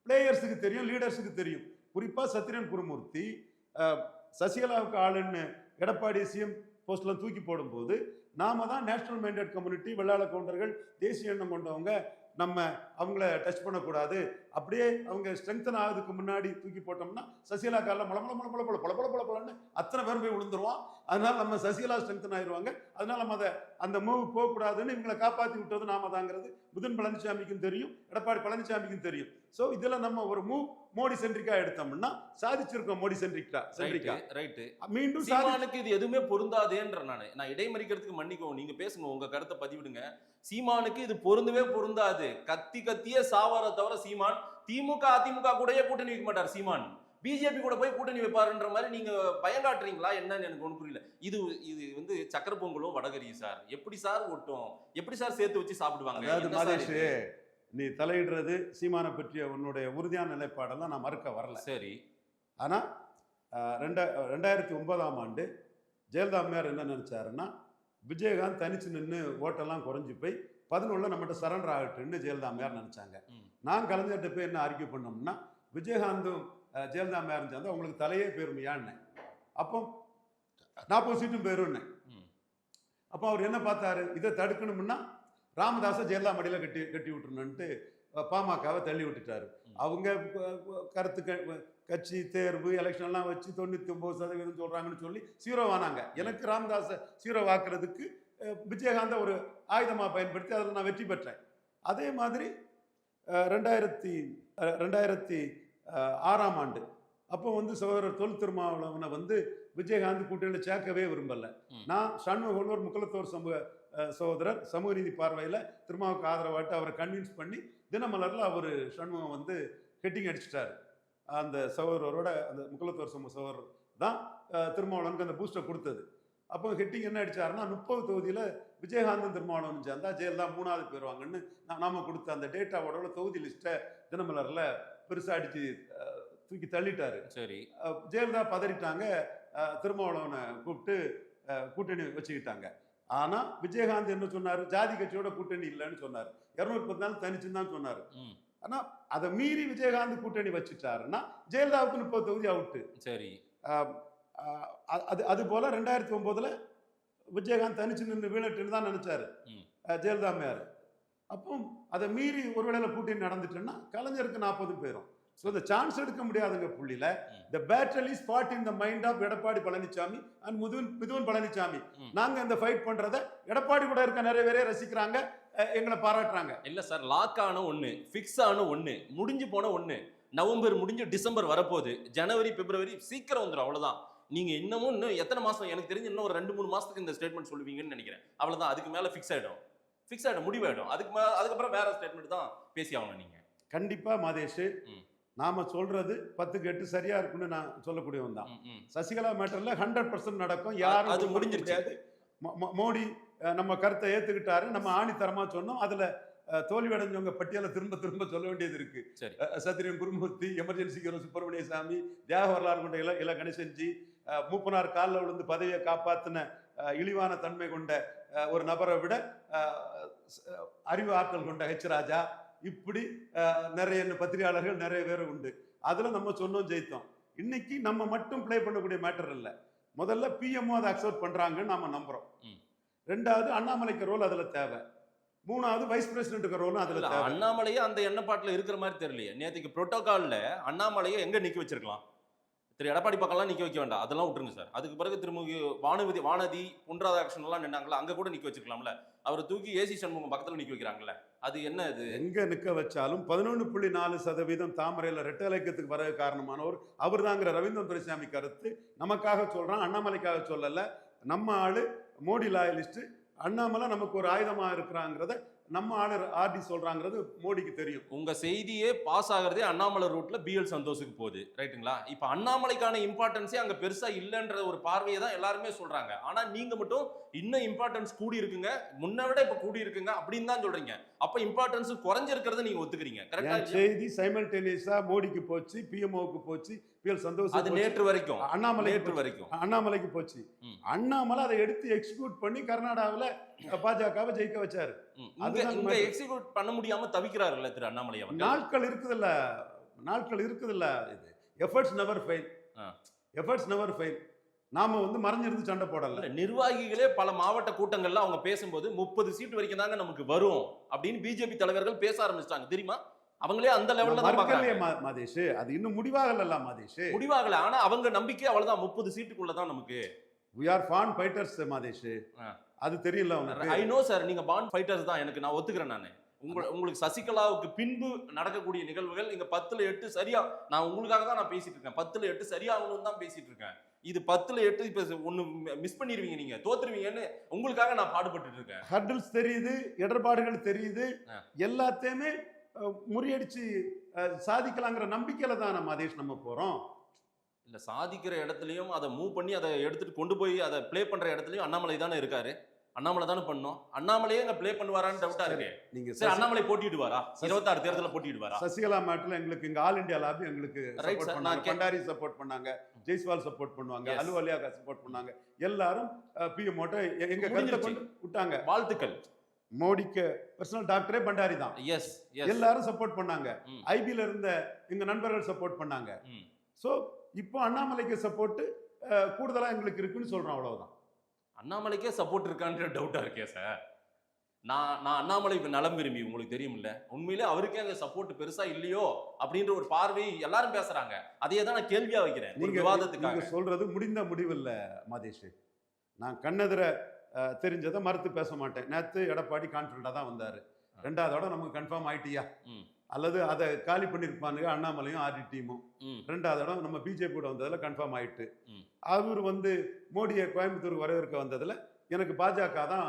பிளேயர்ஸுக்கு தெரியும், லீடர்ஸுக்கு தெரியும். குறிப்பா சத்யன் குருமூர்த்தி சசிகலாவுக்கு ஆளுன்னு எடப்பாடி சிஎம் போஸ்ட்ல தூக்கி போடும்போது நாம தான் நேஷனல் மைண்டட் கம்யூனிட்டி, வெள்ளாள கவுண்டர்கள், தேசிய எண்ணம் கொண்டவங்க, நம்ம அவங்கள டச் பண்ணக்கூடாது, அப்படியே அவங்க ஸ்ட்ரெங்தன் ஆகுதுக்கு முன்னாடி தூக்கி போட்டோம்னா சசிகலா காலில் பளபளன்னு அத்தனை பேர் போய் விழுந்துருவான். அதனால நம்ம சசிகலா ஸ்ட்ரெங்தன் ஆயிடுவாங்க. அதனால நம்ம அந்த மூவ் போகக்கூடாதுன்னு இவங்களை காப்பாற்றி விட்டது நாம தாங்கிறது புதன் பழனிசாமிக்கும் தெரியும், எடப்பாடி பழனிசாமிக்கும் தெரியும். ஸோ இதுல நம்ம ஒரு மூவ் மோடி சென்ட்ரிக்கா எடுத்தோம்னா சாதிச்சிருக்கோம். மோடி சென்ட்ரிக்கா ரைட்டு. மீண்டும் சீமானுக்கு இது எதுவுமே பொருந்தாதேன்ற நான் இடைமறிக்கிறதுக்கு மன்னிக்கவும், நீங்க பேசுங்க, உங்க கருத்தை பதிவிடுங்க. சீமானுக்கு இது பொருந்தவே பொருந்தாது. கத்தியே சாவார தவிர சீமான் திமுக அதிமுக கூடயே கூட்டணி வைக்க மாட்டார். சீமான் பிஜேபி கூட போய் கூட்டணி வைப்பாருன்ற மாதிரி நீங்க பயங்காட்டுறீங்களா என்னன்னு எனக்கு ஒன்றும் புரியல. இது சக்கர பொங்கலும் வடகரியும் சார். எப்படி சார் ஒட்டும், எப்படி சார் சேர்த்து வச்சு சாப்பிடுவாங்க? நீ தலையிடுறது சீமானை பற்றிய உன்னுடைய உறுதியான நிலைப்பாடெல்லாம் நான் மறுக்க வரல. சரி. ஆனா 2009ஆம் ஆண்டு ஜெயலலிதா அம்மையார் என்ன நினைச்சாருன்னா, விஜயகாந்த் தனிச்சு நின்று ஓட்டெல்லாம் குறைஞ்சி போய் 11 நம்மகிட்ட சரண்டர் ஆகட்டுன்னு ஜெயலலிதா அம்மையார் நினைச்சாங்க. நான் கலைஞர்கிட்ட போய் என்ன ஆர்கியூ பண்ணோம்னா, விஜயகாந்தும் ஜெயலலிதா அம்மையார் சேர்ந்தா உங்களுக்கு தலையே போயிருமையான்னு. அப்போ 40 சீட்டும் போயிருன்னேன். அப்போ அவர் என்ன பார்த்தாரு, இதை தடுக்கணும்னா ராமதாஸை ஜெயலலிதா மடியில கட்டி விட்டுருணுன்ட்டு பாமகவை தள்ளி விட்டுட்டாரு. அவங்க கருத்து கட்சி தேர்வு எலெக்ஷன்லாம் வச்சு 99% சொல்றாங்கன்னு சொல்லி சீரோ ஆனாங்க. எனக்கு ராமதாஸை சீரோ வாக்குறதுக்கு விஜயகாந்த ஒரு ஆயுதமா பயன்படுத்தி அதில் நான் வெற்றி பெற்றேன். அதே மாதிரி 2006ஆம் ஆண்டு அப்போ சகோதரர் தொல் திருமாவளவனை விஜயகாந்த் கூட்டணியில் சேர்க்கவே விரும்பல. நான் சண்முகர் முக்கலத்தோர் சகோதரர் சமூக நீதி பார்வையில் திருமாவுக்கு ஆதரவாட்டு அவரை கன்வின்ஸ் பண்ணி தினமலரில் அவர் சண்முகம் ஹெட்டிங் அடிச்சிட்டாரு. அந்த சகோதரரோட அந்த முக்கலத்தோர் சகோதரர் தான் திருமாவளவனுக்கு அந்த பூஸ்டர் கொடுத்தது. அப்போ ஹெட்டிங் என்ன அடிச்சாருன்னா, 30 தொகுதியில் விஜயகாந்தன் திருமாவளவன் சேர்ந்தா ஜெயலலிதா 3வது போயிடுவாங்கன்னு நாம கொடுத்த அந்த டேட்டாவோட தொகுதி லிஸ்ட்டை தினமலரில் பெருசாக அடித்து தூக்கி தள்ளிட்டாரு. சரி. ஜெயலலிதா பதறிட்டாங்க, திருமாவளவனை கூப்பிட்டு கூட்டணி வச்சுக்கிட்டாங்க. ஆனா விஜயகாந்த் என்ன சொன்னாரு, ஜாதி கட்சியோட கூட்டணி இல்லைன்னு சொன்னாரு, 214 தனிச்சுன்னு தான் சொன்னாரு. ஆனா அதை மீறி விஜயகாந்த் கூட்டணி வச்சுட்டாருன்னா ஜெயலலிதாவுக்கு 30 தொகுதி அவுட்டு. சரி. அது போல 2009 விஜயகாந்த் தனிச்சு நின்று வீழட்டுன்னு தான் நினைச்சாரு ஜெயலலிதா அம்மையார். அப்போ அதை மீறி ஒருவேளை கூட்டணி நடந்துட்டுன்னா கலைஞருக்கு 40 போயிடும். ஸோ இந்த சான்ஸ் எடுக்க முடியாதுங்க புள்ளியில. The battle is fought in the mind of Edappadi Palaniswami and Mithun Palaniswami. நாங்க இந்த ஃபைட் பண்றத எடப்பாடி கூட இருக்க நிறைய பேரே ரசிக்கிறாங்க, எங்களை பாராட்டுறாங்க. இல்ல சார், லாக் ஆன ஒண்ணு, ஃபிக்ஸ் ஆன ஒண்ணு, முடிஞ்சு போன ஒண்ணு. நவம்பர் முடிஞ்சு டிசம்பர் வரப்போகுது, ஜனவரி பிப்ரவரி சீக்கிரம் வந்துடும். அவ்வளவுதான். நீங்க இன்னும் எத்தனை மாசம், எனக்கு தெரிஞ்சு இன்னும் ஒரு 2-3 மாசத்துக்கு இந்த ஸ்டேட்மெண்ட் சொல்லுவீங்கன்னு நினைக்கிறேன். அவ்வளவுதான். அதுக்கு மேல ஃபிக்ஸ் ஆயிடும், முடிவாயிடும். அதுக்கப்புறம் வேற ஸ்டேட்மெண்ட் தான் பேசி ஆகணும். நீங்க கண்டிப்பா மாதேஷ், நாம சொல்றது 10க்கு 8 சரியா இருக்குன்னு நான் சொல்லக்கூடியவன் தான். சசிகலா மேட்டர்ல 100% நடக்கும், யாரும் அது முடிஞ்சிருக்காது. மோடி நம்ம கருத்தை ஏத்துக்கிட்டாரு. நம்ம ஆணித்தரமா சொன்னோம். அதுல தோல்வி அடைஞ்சவங்க பட்டியலை திரும்ப திரும்ப சொல்ல வேண்டியது இருக்கு. சரி. சத்திரியன் குருமூர்த்தி, எமர்ஜென்சி ஹீரோ சுப்பிரமணிய சாமி, தியாக வரலாறு கொண்ட இல கணேசன்ஜி, மூப்பனார் காலில் விழுந்து பதவியை காப்பாத்தின இழிவான தன்மை கொண்ட ஒரு நபரை விட அறிவு ஆற்றல் கொண்ட ஹெச் ராஜா, இப்படி நிறைய பத்திரிகையாளர்கள் நிறைய பேர் உண்டு. அதுல நம்ம சொன்னோம், ஜெயித்தோம். இன்னைக்கு நம்ம மட்டும் பிளே பண்ணக்கூடிய மேட்டர் இல்லை. முதல்ல பிஎம்ஓ அதை அக்செப்ட் பண்றாங்கன்னு நாம நம்புறோம். ரெண்டாவது அண்ணாமலைக்கு ரோல் அதுல தேவை. மூணாவது வைஸ் பிரசிடென்ட்டுக்கு ரோலும் அதுல தேவை. அண்ணாமலையே அந்த எண்ணப்பாட்டுல இருக்கிற மாதிரி தெரியலையே. நேற்றுக்கு புரோட்டோகால்ல அண்ணாமலையை எங்க நிக்க வச்சிருக்கலாம்? திரு எடப்பாடி பக்கம்லாம் நிக்க வைக்க வேண்டாம், அதெல்லாம் விட்டுருங்க சார். அதுக்கு பிறகு திரும்ப வானதி பொன் ராதாகிருஷ்ணன் எல்லாம் நின்னாங்களா, அங்க கூட நிக்க வச்சிருக்கலாம்ல. அவரை தூக்கி ஏசி சண்முகம் பக்கத்துல நிக்க வைக்கிறாங்கல்ல, அது என்ன? இது எங்க நிக்க வச்சாலும் 11.4% தாமரையில ரெட்டை இலக்கியத்துக்கு வர காரணமானவர் அவர் தாங்கிற ரவீந்திரன் துரைசாமி கருத்து நமக்காக சொல்றான், அண்ணாமலைக்காக சொல்லல. நம்ம ஆளு மோடி லாயலிஸ்ட், அண்ணாமலை நமக்கு ஒரு ஆயுதமா இருக்கிறாங்கிறத நம்ம ஆளு ஆர்டி சொல்றாங்கிறது மோடிக்கு தெரியும். உங்க செய்தியே பாஸ் ஆகிறதே அண்ணாமலை ரூட்ல பிஎல் சந்தோஷுக்கு போகுது, ரைட்டுங்களா? இப்ப அண்ணாமலைக்கான இம்பார்ட்டன்ஸே அங்க பெருசா இல்லைன்ற ஒரு பார்வையை தான் எல்லாருமே சொல்றாங்க. ஆனா நீங்க மட்டும் இன்னும் இம்பார்ட்டன்ஸ் கூடி இருக்குங்க, முன்ன விட இப்ப கூடி இருக்குங்க அப்படின்னு தான் சொல்றீங்க. அப்ப இம்பார்ட்டன்ஸ் குறைஞ்சிருக்கிறத நீங்க ஒத்துக்கிறீங்க, கரெக்டா? செய்தி சைமல்டேனியஸா மோடிக்கு போச்சு, பிஎம்ஓக்கு போச்சு, பிஎல் சந்தோஷ், அது நேற்று வரைக்கும் அண்ணாமலைக்கு போச்சு. அண்ணாமலை அதை எடுத்து எக்ஸிக்யூட் பண்ணி கர்நாடகாவில் பாஜகவை ஜெயிக்க வச்சாரு. இங்க எக்ஸிக்யூட் பண்ண முடியாம தவிக்கிறாருல்ல திரு அண்ணாமலை அவர்கள். நாட்கள் இருக்குதுல்ல. இது எஃபர்ட்ஸ் நெவர் ஃபெயில். நாம மறைஞ்சிருந்து சண்டை போடல. நிர்வாகிகளே பல மாவட்ட கூட்டங்கள்ல அவங்க பேசும்போது 30 சீட் வரைக்கும் தாங்க நமக்கு வரும் அப்படின்னு பிஜேபி தலைவர்கள் பேச ஆரம்பிச்சிட்டாங்க, தெரியுமா? அவங்களே அந்த லெவல்ல தான் பார்க்கறாங்க. மாதேஷ், அது இன்னும் முடிவாகல மாதேஷ், முடிவாகல. ஆனா அவங்க நம்பிக்கை அவ்வளவுதான், 30 சீட்டுக்குள்ள தான் நமக்கு. we are born fighters Madhesh, அது தெரியல உனக்கு? ஐ நோ சார், நீங்க born fighters தான், எனக்கு நான் ஒத்துக்கிறேன். நானு உங்களுக்கு சசிகலாவுக்கு பின்பு நடக்கக்கூடிய நிகழ்வுகள் இங்க 10ல் 8 சரியா, நான் உங்களுக்காக தான் நான் பேசிட்டு இருக்கேன், 10ல் 8 சரியாகணும்னு தான் பேசிட்டு இருக்கேன். இது 10ல் 8 இப்ப ஒண்ணு மிஸ் பண்ணிடுவீங்க, நீங்க தோத்துருவீங்கன்னு உங்களுக்காக நான் பாடுபட்டு இருக்கேன். ஹர்டில்ஸ் தெரியுது, இடர்பாடுகள் தெரியுது, எல்லாத்தையுமே முறியடிச்சு சாதிக்கலாங்கிற நம்பிக்கையில தான் மாதேஷ் நம்ம போறோம். இல்ல, சாதிக்கிற இடத்துலயும் அதை மூவ் பண்ணி அதை எடுத்துட்டு கொண்டு போய் அதை பிளே பண்ற இடத்துலயும் அண்ணாமலை தானே இருக்காரு. அண்ணாமலை தானே பண்ணும். அண்ணாமலையே அங்க பிளே பண்ணுவாரான்னு டவுட்டா இருக்கு. நீங்க சரி, அண்ணாமலை போட்டிடுவாரா 26 தேர்தலில் போட்டிடுவாரா? சசிகலா மேட்ல எங்களுக்கு இங்க ஆல் இந்தியா லாபி எங்களுக்கு சப்போர்ட் பண்ணாங்க, பண்டாரி சப்போர்ட் பண்ணாங்க, ஜெய்ஸ்வால் சப்போர்ட் பண்ணுவாங்க, அலுவலியா சப்போர்ட் பண்ணாங்க. எல்லாரும் பிஎம் ஓட்ட எங்க கருத்தை கொண்டு விட்டாங்க. வாழ்த்துக்கள். மோடிக்கு பர்சனல் டாக்டரே பண்டாரி தான். எஸ், எல்லாரும் சப்போர்ட் பண்ணாங்க. ஐபில இருந்த எங்க நண்பர்கள் சப்போர்ட் பண்ணாங்க. சோ இப்போ அண்ணாமலைக்கு சப்போர்ட் கூடுதலா எங்களுக்கு இருக்குன்னு சொல்றோம், அவ்வளவுதான். அண்ணாமலைக்கே சப்போர்ட் இருக்கான்ற டவுட்டா இருக்கே சார். நான் அண்ணாமலை நலம் விரும்பி, உங்களுக்கு தெரியுமில்ல, உண்மையிலே அவருக்கே அங்க சப்போர்ட் பெருசா இல்லையோ அப்படின்ற ஒரு பார்வை எல்லாரும் பேசுறாங்க. அதையே தான் நான் கேள்வியா வைக்கிறேன் விவாதத்துக்காக. நீங்க சொல்றது முடிந்த முடிவு இல்ல மாதேஷ். நான் கண்ணெதிர தெரிஞ்சதை மறுத்து பேச மாட்டேன். நேத்து எடப்பாடி கான்ஃபிடண்டா தான் வந்தாரு. ரெண்டாவதோட நமக்கு கன்ஃபார்ம் ஆயிட்டியா, அல்லது அதை காலி பண்ணிருப்பானுங்க அண்ணாமலையும் ஆர்டி டீமும். ரெண்டாவது இடம் நம்ம பிஜேபி கூட வந்ததுல கன்ஃபார்ம் ஆயிட்டு. அவர் மோடியை கோயம்புத்தூர் வரவேற்க வந்ததுல எனக்கு பாஜக தான்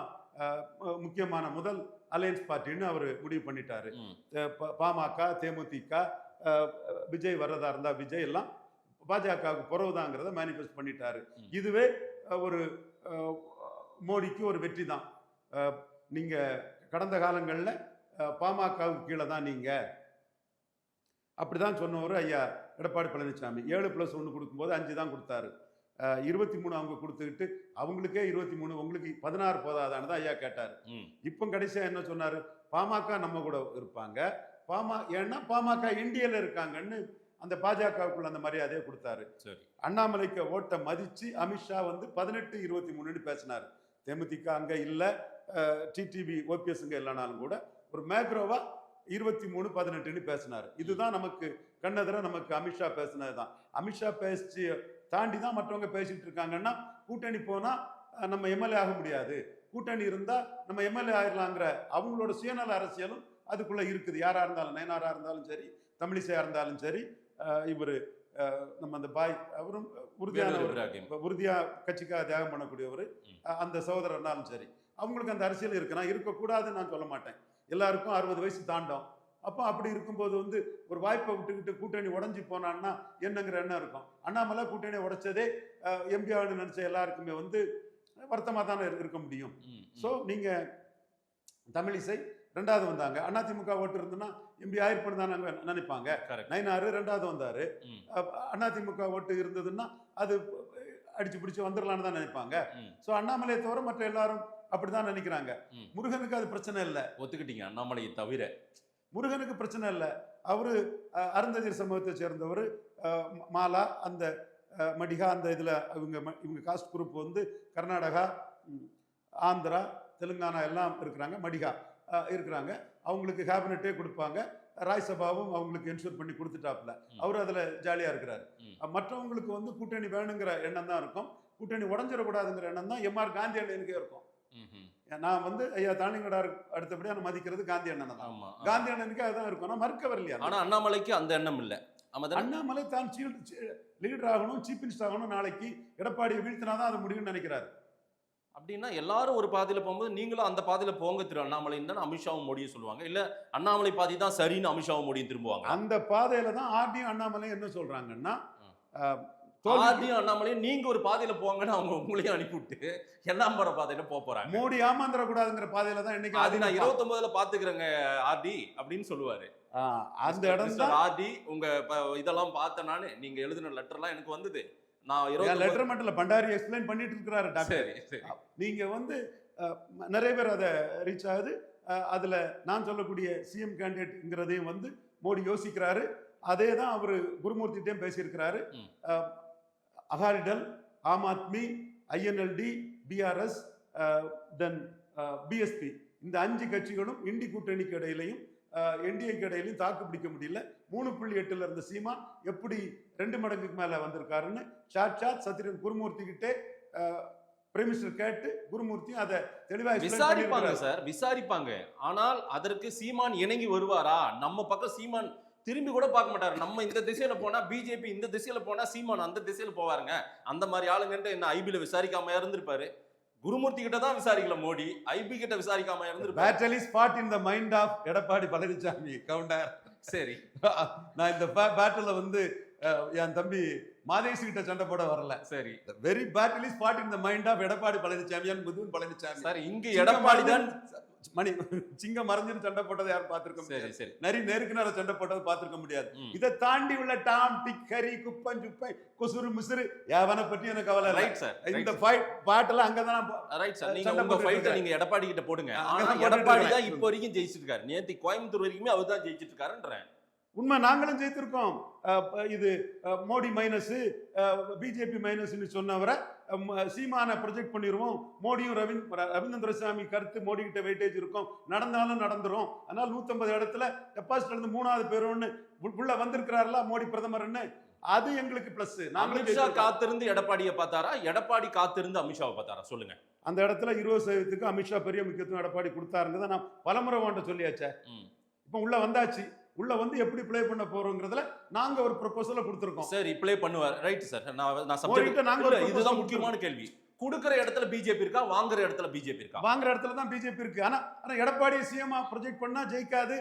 முக்கியமான முதல் அலையன்ஸ் பார்ட்டின்னு அவர் முடிவு பண்ணிட்டாரு. பாமக, தேமுதிக, விஜய் வர்றதா இருந்தா விஜய் எல்லாம் பாஜகவுக்கு புறவுதாங்கிறத மேனிஃபெஸ்ட் பண்ணிட்டாரு. இதுவே ஒரு மோடிக்கு ஒரு வெற்றி தான். நீங்க கடந்த காலங்களில் பாமகவுக்கு கீழே தான் நீங்க அப்படிதான் சொன்னவர் ஐயா எடப்பாடி பழனிசாமி. 7+1 கொடுக்கும்போது 5 தான் கொடுத்தாரு. 23 அவங்க கொடுத்துக்கிட்டு அவங்களுக்கே 23, உங்களுக்கு 16 போதாதான்னு தான் ஐயா கேட்டாரு. இப்போ கடைசியா என்ன சொன்னாரு, பாமக நம்ம கூட இருப்பாங்க, ஏன்னா பாமக இந்தியால இருக்காங்கன்னு அந்த பாஜகவுக்குள்ள அந்த மரியாதையை கொடுத்தாரு. அண்ணாமலைக்கு ஓட்டை மதிச்சு அமித்ஷா 18-23 பேசினாரு. தேமுதிக அங்க இல்ல, டிடிவி ஓபிஎஸ் இங்க இல்லைனாலும் கூட ஒரு மேக்ரோவா 23-18 பேசினாரு. இதுதான் நமக்கு கண்ணெதிர நமக்கு அமித்ஷா பேசினதுதான். அமித்ஷா பேசி தாண்டி தான் மற்றவங்க பேசிட்டு இருக்காங்கன்னா, கூட்டணி போனா நம்ம எம்எல்ஏ ஆக முடியாது, கூட்டணி இருந்தா நம்ம எம்எல்ஏ ஆயிடலாங்கிற அவங்களோட சுயநல அரசியலும் அதுக்குள்ள இருக்குது. யாரா இருந்தாலும், நயனாரா இருந்தாலும் சரி, தமிழிசையா இருந்தாலும் சரி, இவரு நம்ம அந்த பாய் அவரும் உறுதியா கட்சிக்காக தியாகம் பண்ணக்கூடியவர், அந்த சகோதரர்னாலும் சரி, அவங்களுக்கு அந்த அரசியல் இருக்கு. நான் இருக்கக்கூடாதுன்னு நான் சொல்ல மாட்டேன். எல்லாருக்கும் 60 வயசு தாண்டும். அப்போ அப்படி இருக்கும்போது ஒரு வாய்ப்பை விட்டுக்கிட்டு கூட்டணி உடஞ்சி போனான்னா என்னங்கிற எண்ணம் இருக்கும். அண்ணாமலை கூட்டணி உடைச்சதே எம்பிஆர்னு நினைச்ச எல்லாருக்குமே வருத்தமாக தானே இருக்க முடியும். ஸோ நீங்கள் தமிழிசை 2வது வந்தாங்க. அதிமுக ஓட்டு இருந்துன்னா எம்பி ஆயிருப்பேன்னு தான் நாங்கள் நினைப்பாங்க. நயினார் 2வது வந்தார். அதிமுக ஓட்டு இருந்ததுன்னா அது அடிச்சு பிடிச்சி வந்துடலான்னு தான் நினைப்பாங்க. ஸோ அண்ணாமலையை தவிர மற்ற எல்லாரும் அப்படிதான் நினைக்கிறாங்க. முருகனுக்கு அது பிரச்சனை இல்லை. ஒத்துக்கிட்டீங்க அண்ணாமலையை தவிர. முருகனுக்கு பிரச்சனை இல்லை. அவரு அருந்ததியர் சமூகத்தை சேர்ந்தவர். மாலா அந்த மடிகா அந்த இதில் இவங்க காஸ்ட் குரூப் வந்து கர்நாடகா, ஆந்திரா, தெலுங்கானா எல்லாம் இருக்கிறாங்க. மடிகா இருக்கிறாங்க. அவங்களுக்கு கேபினட்டே கொடுப்பாங்க. ராஜ்சபாவும் அவங்களுக்கு என்ஷூர் பண்ணி கொடுத்துட்டாப்புல. அவர் அதில் ஜாலியாக இருக்கிறாரு. மற்றவங்களுக்கு வந்து கூட்டணி வேணுங்கிற எண்ணம் தான் இருக்கும். கூட்டணி உடஞ்சிடக்கூடாதுங்கிற எண்ணம் தான் எம்ஆர் காந்தி அண்ணனுக்கே இருக்கும். நான் வந்து ஐயா தானிங்கடார் அடுத்தபடியா நான் மதிக்கிறது காந்தி அண்ணன் தான். காந்தி அண்ணனுக்கு அதுதான் இருக்கும். நான் மறுக்க வரலையா? ஆனா அண்ணாமலைக்கு அந்த எண்ணம் இல்லை. அண்ணாமலை தான் லீடர் ஆகணும், சீஃப் மினிஸ்டர் ஆகணும், நாளைக்கு எடப்பாடியை வீழ்த்தினாதான் அது முடியும்னு நினைக்கிறாரு. அப்படின்னா எல்லாரும் ஒரு பாதையில போகும்போது நீங்களும் அந்த பாதையில போங்க திரு அண்ணாமலைன்னு தான் அமித்ஷாவும் மோடியும் சொல்லுவாங்க. இல்ல அண்ணாமலை பாதை தான் சரின்னு அமித்ஷாவும் மோடியும் திரும்புவாங்க. அந்த பாதையில தான் ஆர்டியும் அண்ணாமலை என்ன சொல்றாங்கன்னா, ஆர்டியும் அண்ணாமலையும் நீங்க ஒரு பாதையில போங்கன்னு அவங்க உங்களையும் அனுப்பிவிட்டு எல்லாம் போற பாதையில போறாங்க. மோடி ஏமாந்துட கூடாதுங்கிற பாதையில தான் இன்னைக்கு அது நான் 29ல பாத்துக்கிறேங்க ஆர்டி அப்படின்னு சொல்லுவாரு. அந்த இடம் தான் ஆர்டி உங்க இதெல்லாம் பார்த்தேன் நானு. நீங்க எழுதின லெட்டர்லாம் எனக்கு வந்தது. நான் லெட்டர் மட்டும் இல்ல, பண்டாரி எக்ஸ்பிளைன் பண்ணிட்டு இருக்கிறாரு டாக்டர். நீங்க வந்து நிறைய பேர் அதை ரீச் ஆகுது. அதுல நான் சொல்லக்கூடிய சிஎம் கேண்டிடேட்ங்கிறதையும் வந்து மோடி யோசிக்கிறாரு. அதே தான் அவரு குருமூர்த்திட்டையும் பேசியிருக்கிறாரு. அகாலிடல், ஆம் ஆத்மி, ஐஎன்எல்டி, பிஆர்எஸ், தென் பிஎஸ்பி இந்த 5 கட்சிகளும் இண்டி கூட்டணிக்கு இடையிலையும் என்டிஏக்கு இடையிலையும் தாக்கு பிடிக்க முடியல. 3.8 இருந்த சீமான் எப்படி 2 மடங்குக்கு மேல வந்திருக்காருன்னு சாட்சாத் சத்யன் குருமூர்த்தி கிட்டே பிரைம் மினிஸ்டர் கேட்டு குருமூர்த்தி அதை தெளிவாக விசாரிப்பாங்க சார், விசாரிப்பாங்க. ஆனால் அதற்கு சீமான் இணங்கி வருவாரா? நம்ம பக்கம் சீமான் திரும்பி கூட பார்க்க மாட்டாரு. நம்ம இந்த திசையில போனா பிஜேபி, இந்த திசையில போனா சீமான் அந்த திசையில போவாருங்க. அந்த மாதிரி ஆளுங்கன்ட்டு என்ன ஐபில விசாரிக்காம இருந்திருப்பாரு? குருமூர்த்தி கிட்ட தான் விசாரிக்கல மோடி, ஐபி கிட்ட விசாரிக்காம இருந்திருப்பாரு. Battle is fought in the mind of Edappadi Palaniswami Gounder. சரி, நான் இந்த பேட்டல்ல வந்து என் தம்பி மாதேஷ் கிட்ட சண்டை போட வரல. சரி, very battle is fought in the mind of Edappadi Palaniswami and Mithun Palaniswami. Sir, இங்க எடப்பாடி தான் மணி சிங்கம் மறைஞ்சிட்டு சண்டை போட்டதை யாரும் பார்த்திருக்க முடியாது. சரி, நிறைய நேருக்கு நேரம் சண்டை போட்டதை பார்த்திருக்க முடியாது. இதை தாண்டி உள்ள டாம் டிக் ஹரி குப்பன் சுப்பை கொசுறு மிசுறு எவனை பற்றி எனக்கு கவலை. ரைட் சார், இந்த பாட்டெல்லாம் அங்கதான். ரைட் சார், நீங்க உங்க ஃபைட்டை நீங்க எடப்பாடி கிட்ட போடுங்க. ஆனா எடப்பாடி தான் இப்போ வரைக்கும் ஜெயிச்சிட்டு இருக்காரு. நேத்து கோயம்புத்தூர் வரைக்குமே அவர் தான் ஜெயிச்சிட்டு இருக்காருன்றேன். உண்மை, நாங்களும் ஜெயித்திருக்கோம். இது மோடி மைனஸ் பிஜேபி மைனஸ் சொன்னவரை சீமான ப்ரொஜெக்ட் பண்ணிடுவோம். மோடியும் ரவீந்திர சாமி கருத்து மோடி கிட்ட வெயிட்டேஜ் இருக்கும், நடந்தாலும் நடந்துரும். அதனால 150 இடத்துல டெபாசிட் இருந்து 3வது பேருன்னு உள்ள வந்திருக்கிறாருல மோடி பிரதமர்னு, அது எங்களுக்கு பிளஸ். அமித்ஷா காத்திருந்து எடப்பாடியை பார்த்தாரா, எடப்பாடி காத்திருந்து அமித்ஷாவை பார்த்தாரா? சொல்லுங்க. அந்த இடத்துல 20% அமித்ஷா பெரிய முக்கியத்துவம் எடப்பாடி கொடுத்தாருங்க. நான் பலமுறை வாண்ட சொல்லியாச்சே. இப்ப உள்ள வந்தாச்சு. உள்ள வந்து எப்படி ப்ளே பண்ண போறோம்ங்கிறதுல நாங்க ஒரு ப்ரொபோசலை கொடுத்திருக்கோம். சரி, ப்ளே பண்ணுவார். ரைட் சார், நான் சப்ஜெக்ட் இதுதான் முக்கியமான கேள்வி. கொடுக்கிற இடத்துல பிஜேபி இருக்கா, வாங்குற இடத்துல பிஜேபி இருக்கா? வாங்குற இடத்துல தான் பிஜேபி இருக்கு. ஆனா எடப்பாடி சிஎம் ப்ரொஜெக்ட் பண்ணா ஜெயிக்காது.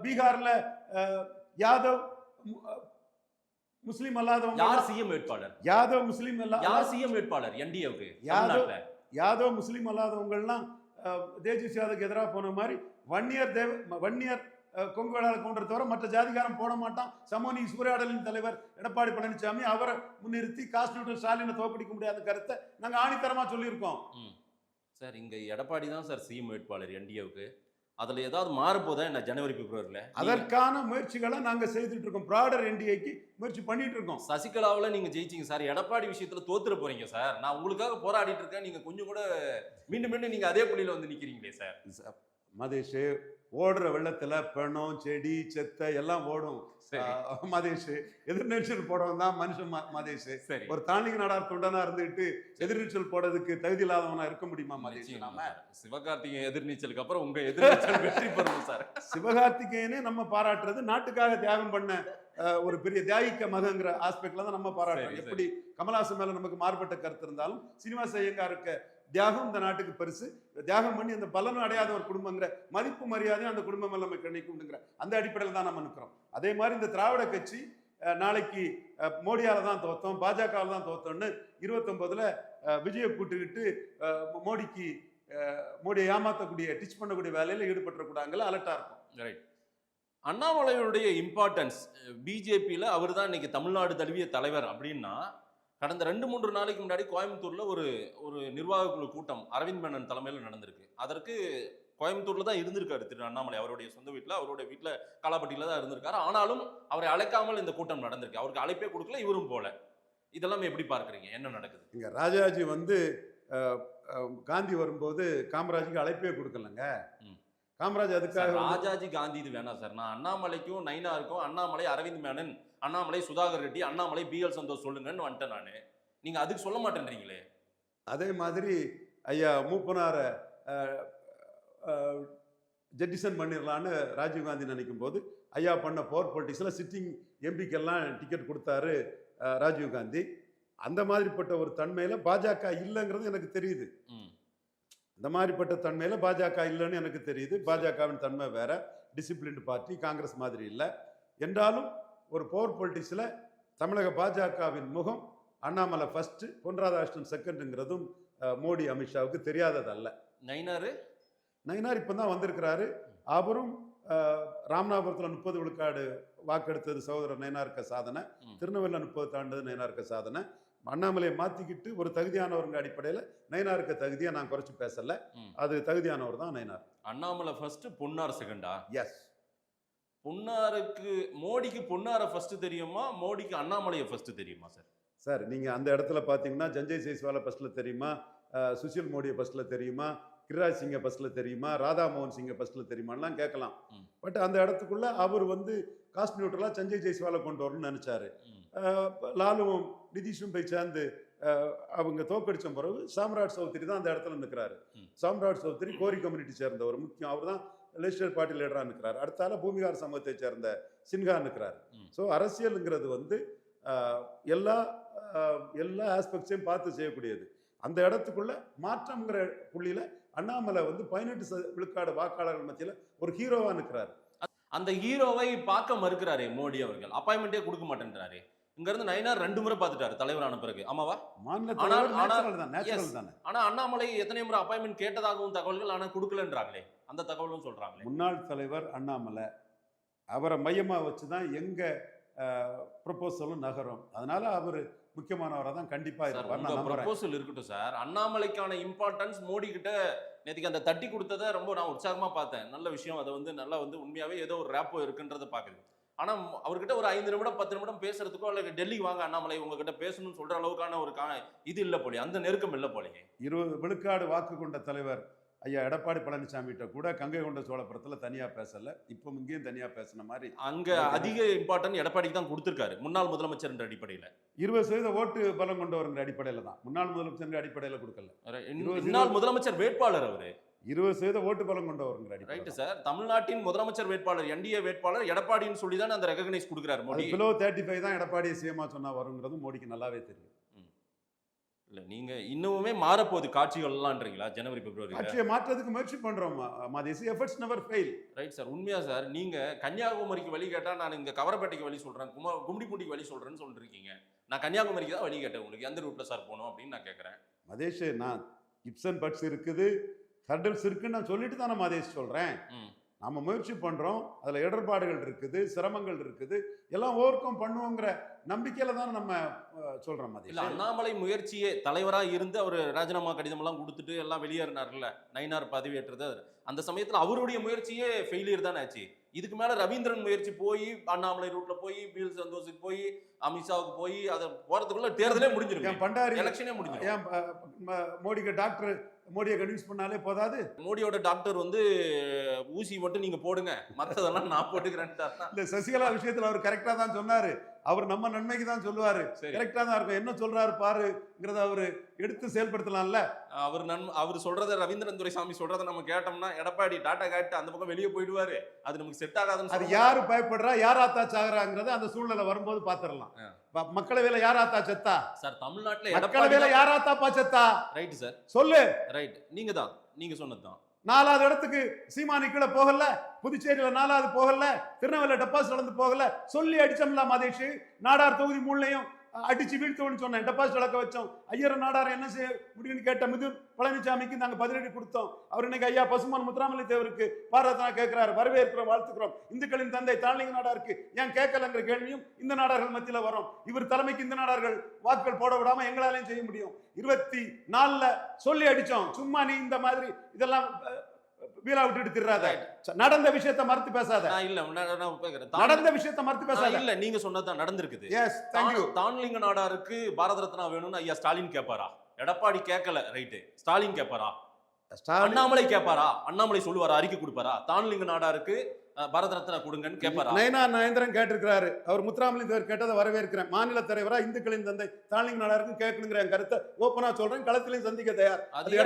பீகார்ல யாதவ் முஸ்லிம் அல்லாதவங்க. யார் சிஎம் வேட்பாளர்? யாதவ் முஸ்லிம் யார் சிஎம் வேட்பாளர் என்டிஏவுக்கு? யாதவ் முஸ்லிம் அல்லாதவங்கலாம் தேஜஸ்வி யாதவுக்கு எதிராக போன மாதிரி வன்னியர் கொங்கு வேளாளர் கவுண்டர் தவிர மற்ற ஜாதிகாரம் போட மாட்டான். சமூக சூறையாடலின் தலைவர் எடப்பாடி பழனிசாமி அவரை முன்னிறுத்தி கான்ஸ்டிடியூஷன் ஸ்டாலினை தோற்கடிக்க முடியாத கருத்தை நாங்க ஆணித்தரமா சொல்லியிருக்கோம். சார், இங்க எடப்பாடி தான் சார் சிஎம் வேட்பாளர் என்டிஏவுக்கு. அதுல ஏதாவது மாறப்போதா என்ன ஜனவரி பிப்ரவரியில? அதற்கான முயற்சிகளை நாங்க செய்துட்டு இருக்கோம். ப்ராடர் என்டிஏக்கு முயற்சி பண்ணிட்டு இருக்கோம். சசிகலாவில நீங்க ஜெயிச்சீங்க சார், எடப்பாடி விஷயத்துல தோத்துற போறீங்க சார். நான் உங்களுக்காக போராடிட்டு இருக்கேன், நீங்க கொஞ்சம் கூட மீண்டும் நீங்க அதே புள்ளியில வந்து நிக்கிறீங்களே சார். மதேஷ், ஓடுற வெள்ளத்துல பணம் செடி செத்த எல்லாம் ஓடும். மதேஷ் எதிர்நீச்சல் போடவும் தான் மனுஷன். மதேஷ் ஒரு தாண்டிக நாடார் தொண்டனா இருந்துட்டு எதிர்நீச்சல் போடுறதுக்கு தகுதி இல்லாதவனா இருக்க முடியுமா மதேஷ்? நாம சிவகார்த்திகேயன் எதிர்நீச்சலுக்கு அப்புறம் உங்க எதிர்நீச்சல் வெற்றி பெறணும் சார். சிவகார்த்திகேயனே நம்ம பாராட்டுறது நாட்டுக்காக தியாகம் பண்ண ஒரு பெரிய தியாகிக்க மகங்கிற ஆஸ்பெக்ட்ல தான் நம்ம பாராட்டுறோம். எப்படி கமல்ஹாசன் மேல நமக்கு மாறுபட்ட கருத்து இருந்தாலும் சீனிவாச ஐயங்காருக்கு தியாகம் இந்த நாட்டுக்கு பெருசு. தியாகம் பண்ணி அந்த பலனும் அடையாத ஒரு குடும்பங்கிற மதிப்பு மரியாதையும் அந்த குடும்பம் எல்லாம் கிடைக்கும்ங்கிற அந்த அடிப்படையில் தான் நம்ம நிற்கிறோம். அதே மாதிரி இந்த திராவிட கட்சி நாளைக்கு மோடியால தான் தோத்தோம், பாஜகவால தான் தோத்தோம்னு 29ல் விஜயை கூட்டுக்கிட்டு மோடியை ஏமாத்தக்கூடிய டிச் பண்ணக்கூடிய வேலையில் ஈடுபட்டுறக்கூடாங்கல்ல, அலர்ட்டா இருக்கும். ரைட். அண்ணாமலையுடைய இம்பார்ட்டன்ஸ் பிஜேபியில் அவர் தான் இன்னைக்கு தமிழ்நாடு தழுவிய தலைவர் அப்படின்னா, கடந்த 2-3 நாளைக்கு முன்னாடி கோயம்புத்தூர்ல ஒரு நிர்வாக குழு கூட்டம் அரவிந்த் மேனன் தலைமையில் நடந்திருக்கு. அதற்கு கோயம்புத்தூர்ல தான் இருந்திருக்காரு திரு அண்ணாமலை, அவருடைய சொந்த வீட்டில், அவருடைய வீட்டில் காலாப்பட்டியில தான் இருந்திருக்காரு. ஆனாலும் அவரை அழைக்காமல் இந்த கூட்டம் நடந்திருக்கு. அவருக்கு அழைப்பே கொடுக்கல, இவரும் போல. இதெல்லாம் எப்படி பார்க்குறீங்க? என்ன நடக்குது? இங்க ராஜாஜி காந்தி வரும்போது காமராஜுக்கு அழைப்பே கொடுக்கலங்க. காமராஜ் அதுக்காக ராஜாஜி காந்தி இது வேணாம் சார். நான் அண்ணாமலைக்கும் நயினாருக்கும் அண்ணாமலை அரவிந்த் மேனன், அண்ணாமலை சுதாகர் ரெட்டி, அண்ணாமலை பிஎல் சந்தோஷ் சொல்லுங்கன்னு வந்துட்டேன் நான். நீங்க அதுக்கு சொல்ல மாட்டேன்றீங்களே. அதே மாதிரி ஐயா மூப்பனார ஜெட்டிசன் பண்ணிடலான்னு ராஜீவ்காந்தி நினைக்கும் போது ஐயா பண்ண பவர் பொலிட்டிக்ஸில் சிட்டிங் எம்பிக்கெல்லாம் டிக்கெட் கொடுத்தாரு ராஜீவ்காந்தி. அந்த மாதிரிப்பட்ட ஒரு தன்மையில் பாஜக இல்லைங்கிறது எனக்கு தெரியுது. இந்த மாதிரிப்பட்ட தன்மையில் பாஜக இல்லைன்னு எனக்கு தெரியுது. பாஜகவின் தன்மை வேற, டிசிப்ளின்டு பார்ட்டி, காங்கிரஸ் மாதிரி இல்லை. என்றாலும் ஒரு பவர் பொலிட்டிக்ஸில் தமிழக பாஜகவின் முகம் அண்ணாமலை ஃபர்ஸ்ட், பொன் ராதாகிருஷ்ணன் செகண்டுங்கிறதும் மோடி அமித்ஷாவுக்கு தெரியாததல்ல. நயினார் இப்போ தான் வந்திருக்கிறாரு. அவரும் ராமநாதபுரத்தில் 30 விழுக்காடு வாக்கெடுத்தது சகோதரர் நயினாருக்கு சாதனை, திருநெல்வேலியில் 30 தாண்டது நயினாருக்கு சாதனை. அண்ணாமலையை மாற்றிக்கிட்டு ஒரு தகுதியானவருங்க அடிப்படையில் நயினாருக்கு தகுதியை நான் குறைச்சி பேசல, அது தகுதியானவர் தான் நயினார். அண்ணாமலை ஃபர்ஸ்ட், பொன்னார் செகண்டா? எஸ். பொன்னாருக்கு மோடிக்கு பொன்னாரை ஃபர்ஸ்ட் தெரியுமா, மோடிக்கு அண்ணாமலையை ஃபர்ஸ்ட் தெரியுமா சார்? சார் நீங்கள் அந்த இடத்துல பார்த்தீங்கன்னா சஞ்சய் ஜெய்ஸ்வாலை ஃபர்ஸ்ட்டில் தெரியுமா, சுஷில் மோடியை ஃபர்ஸ்ட்டில் தெரியுமா, கிரிராஜ் சிங்கை ஃபர்ஸ்ட்டில் தெரியுமா, ராதா மோகன் சிங்கை ஃபர்ஸ்ட்டில் தெரியுமாலாம் கேட்கலாம். பட் அந்த இடத்துக்குள்ள அவர் காஸ்ட் நியூட்ரலாக சஞ்சய் ஜெய்ஸ்வாலை கொண்டு வரணும்னு நினச்சாரு. லாலுவும் நிதிஷும் போய் சேர்ந்து அவங்க தோக்கடிச்ச பிறகு சாம்ராட் சௌத்ரி தான் அந்த இடத்துல நிற்கிறாரு. சாம்ராட் சௌத்ரி கோரி கம்யூனிட்டி சேர்ந்தவர், முக்கியம். அவர் தான் லெஜிஸ்லேட்டிவ் பார்ட்டி லீடராக நிற்கிறார். அடுத்தால பூமிகார் சமூகத்தை சேர்ந்த சின்ஹா நிற்கிறார். ஸோ அரசியலுங்கிறது எல்லா ஆஸ்பெக்ட்ஸையும் பார்த்து செய்யக்கூடியது. அந்த இடத்துக்குள்ள மாற்றம்ங்கிற புள்ளியில அண்ணாமலை 18 விழுக்காடு வாக்காளர்கள் மத்தியில் ஒரு ஹீரோவா நிற்கிறாரு. அந்த ஹீரோவை பார்க்க மறுக்கிறாரு மோடி அவர்கள். அப்பாயின்மெண்டே கொடுக்க மாட்டேன்றாரு. இங்க இருந்து நயினார் 2 முறை பார்த்துட்டாரு தலைவரான பிறகு. ஆமாவா? ஆனா அண்ணாமலை எத்தனை முறை அப்பாயின்மெண்ட் கேட்டதாகவும் தகவல்கள், ஆனா கொடுக்கலன்றாங்களே, அந்த தகவலும் சொல்றாங்களே. முன்னாள் தலைவர் அண்ணாமலை, அவரை மையமா வச்சுதான் எங்க ப்ரொபோசலும் நகரும். அதனால அவர் முக்கியமானவராக தான் கண்டிப்பா இருப்பார். ப்ரொபோசல் இருக்கட்டும் சார். அண்ணாமலைக்கான இம்பார்ட்டன்ஸ் மோடி கிட்ட நேற்றுக்கு அந்த தட்டி கொடுத்ததை ரொம்ப நான் உற்சாகமா பார்த்தேன். நல்ல விஷயம். அதை நல்லா உண்மையாவே ஏதோ ஒரு ரேப்போ இருக்குன்றதை பாக்குது. ஆனா அவர்கிட்ட ஒரு 5 நிமிடம் 10 நிமிடம் பேசுறதுக்கோ அல்ல டெல்லிக்கு வாங்க அண்ணாமலை உங்ககிட்ட பேசணும்னு சொல்ற அளவுக்கான ஒரு இது இல்ல போலே, அந்த நெருக்கம் இல்ல போலே. 20 விழுக்காடு வாக்கு கொண்ட தலைவர் ஐயா எடப்பாடி பழனிசாமிகிட்ட கூட கங்கை கொண்ட சோழபுரத்துல தனியா பேசல, இப்போ இங்கேயும் தனியா பேசின மாதிரி. அங்க அதிக இம்பார்ட்டன்ட் எடப்பாடிக்கு தான் கொடுத்திருக்காரு, முன்னாள் முதலமைச்சர் என்ற அடிப்படையில. 20% ஓட்டு பலம் கொண்டவருங்கிற அடிப்படையில தான், முன்னாள் முதலமைச்சர் அடிப்படையில கொடுக்கல. முன்னாள் முதலமைச்சர் வேட்பாளர் அவரு 20% ஓட்டு பலம் கொண்டவருங்கிற அடிப்படையில். Right sir. தமிழ்நாட்டின் முதலமைச்சர் வேட்பாளர் என்டிஏ வேட்பாளர் எடப்பாடின்னு சொல்லி தான் அந்த ரெகக்னைஸ் கொடுக்குறாரு மோடி. பிலோ 35 தான் எடப்பாடியை சிஎம்மா சொன்னா வருங்கிறது மோடிக்கு நல்லாவே தெரியும். இல்ல நீங்க இன்னுமே மாறப்போகுது காட்சிகள்லாம்ன்றீங்களா? ஜனவரி பிப்ரவரி ஆட்சியை மாற்றதுக்கு முயற்சி பண்றோம். Efforts never fail. Right sir. உண்மையா சார், நீங்க கன்னியாகுமரிக்கு வழி கேட்டா நான் இங்க கவரப்பேட்டைக்கு வழி சொல்றேன், கும்மிடிப்பூண்டிக்கு வழி சொல்றேன்னு சொல்லிருக்கீங்க. நான் கன்னியாகுமரிக்கு தான் வழி கேட்டேன். உங்களுக்கு எந்த ரூட்ல சார் போகணும் அப்படின்னு நான் கேட்கறேன். மதேஷ், நான் கிப்சன் பட்ஸ் இருக்குது, ஹர்டல்ஸ் இருக்குன்னு நான் சொல்லிட்டு தான் நான் மதேஷ் சொல்றேன். நம்ம முயற்சி பண்றோம், அதுல இடர்பாடுகள் இருக்குது, சிரமங்கள் இருக்குது, எல்லாம் ஓவர் கம் பண்ணுவோங்கிற நம்பிக்கையில தான் நம்ம சொல்றோம். இல்ல அண்ணாமலை முயற்சியே தலைவரா இருந்து அவர் ராஜினாமா கடிதம் எல்லாம் கொடுத்துட்டு எல்லாம் வெளியேறினார்ல, நயினார் பதவியேற்றது, அந்த சமயத்துல அவருடைய முயற்சியே ஃபெயிலியர் தானே ஆச்சு. இதுக்கு மேல ரவீந்திரன் முயற்சி போய் அண்ணாமலை ரூட்ல போய் பிஎல் சந்தோஷுக்கு போய் அமித்ஷாவுக்கு போய் அதை போறதுக்குள்ள தேர்தலே முடிஞ்சிருக்கு, பண்டாரி எலெக்ஷனே முடிஞ்சிருக்கு. மோடிக்கு டாக்டர் மோடியை கன்வின்ஸ் பண்ணாலே போதாது. மோடியோட டாக்டர் ஊசி மட்டும் நீங்க போடுங்க, மற்றதெல்லாம் நான் போட்டுக்கிறேன். இல்ல சசிகலா விஷயத்துல அவர் கரெக்டா தான் சொன்னாரு. அவர் நம்ம நன்மைக்கு தான் சொல்லுவாரு, கரெக்டா தான் இருக்கும். என்ன சொல்றாரு பாருங்கிறத அவரு எடுத்து செயல்படுத்தலாம்ல. அவர் சொல்றத ரவீந்திரன் துரைசாமி சொல்றதை நம்ம கேட்டோம்னா எடப்பாடி டாட்டா காட்டு அந்த பக்கம் வெளியே போயிடுவாரு. அது நமக்கு செட் ஆகாதுன்னு. அது யாரு பயப்படுறா, யார் ஆத்தா சாகுறாங்கிறத அந்த சூழ்நிலை வரும்போது பாத்திரலாம். மக்களவையில யார் ஆத்தா செத்தா சார்? தமிழ்நாட்டுல மக்களவையில யார் ஆத்தாப்பா செத்தா? ரைட் சார், சொல்லு. ரைட். நீங்க சொன்னதுதான். 4வது இடத்துக்கு சீமானி கீழே போகல, புதுச்சேரியில 4வது போகல, திருநெல்வேலியில டெபாசிட் இழந்து போகல, சொல்லி அடிச்சோம்ல மாதேஷ். நாடார் தொகுதி 3லையும் அடிச்சு வீழ்த்தோன்னு சொன்னேன், டெபாசிட் இழக்க வச்சோம். ஐயர் நாடார் என்ன செய்ய முடியும்னு கேட்ட மிதுன் பழனிசாமிக்கு நாங்க பதிலடி கொடுத்தோம். அவர் இன்னைக்கு ஐயா பசுமான் முத்துராமலிங்க தேவருக்கு பாரதனா கேட்கிறாரு, வரவேற்கிறோம், வாழ்த்துக்கிறோம். இந்துக்களின் தந்தை தாளிங்க நாடாருக்கு ஏன் கேட்கலங்கிற கேள்வியும் இந்த நாடார்கள் மத்தியில வரும். இவர் தலைமைக்கு இந்த நாடார்கள் வாக்குகள் போட விடாம எங்களாலையும் செய்ய முடியும். 24ல சொல்லி அடிச்சோம். சும்மா நீ இந்த மாதிரி இதெல்லாம் வீலா விட்டுட்டு திராத, நடந்த விஷயத்தை மறுத்து பேசாத. நடந்த விஷயத்தை மறுத்து பேசாத. இல்ல, நீங்க சொன்னதான் நடந்திருக்குது. Yes, thank you. தான்லிங்க நாடாருக்கு பாரத ரத்னா வேணும்னு ஐயா ஸ்டாலின் கேட்பாரா? எடப்பாடி கேட்கல, ரைட்டு. ஸ்டாலின் கேட்பாரா? அண்ணாமலை கேட்பாரா? அண்ணாமலை சொல்லுவாரா, அறிக்கை கொடுப்பாரா? தான்லிங்க நாடாருக்கு பாரத ரத்னா கொடுங்கன்னு கேட்பாரா? நயனா நயந்திரன் கேட்டிருக்கிறாரு. அவர் முத்துராமலிங்க தேவர் கேட்டதை வரவேற்கிறேன். மாநில தலைவரா இந்துக்களின் தந்தை தான்லிங்க நாடாருக்கும் கேட்கணுங்கிற என் கருத்தை ஓப்பனா சொல்றேன். களத்திலையும் சந்திக்க தயார். அது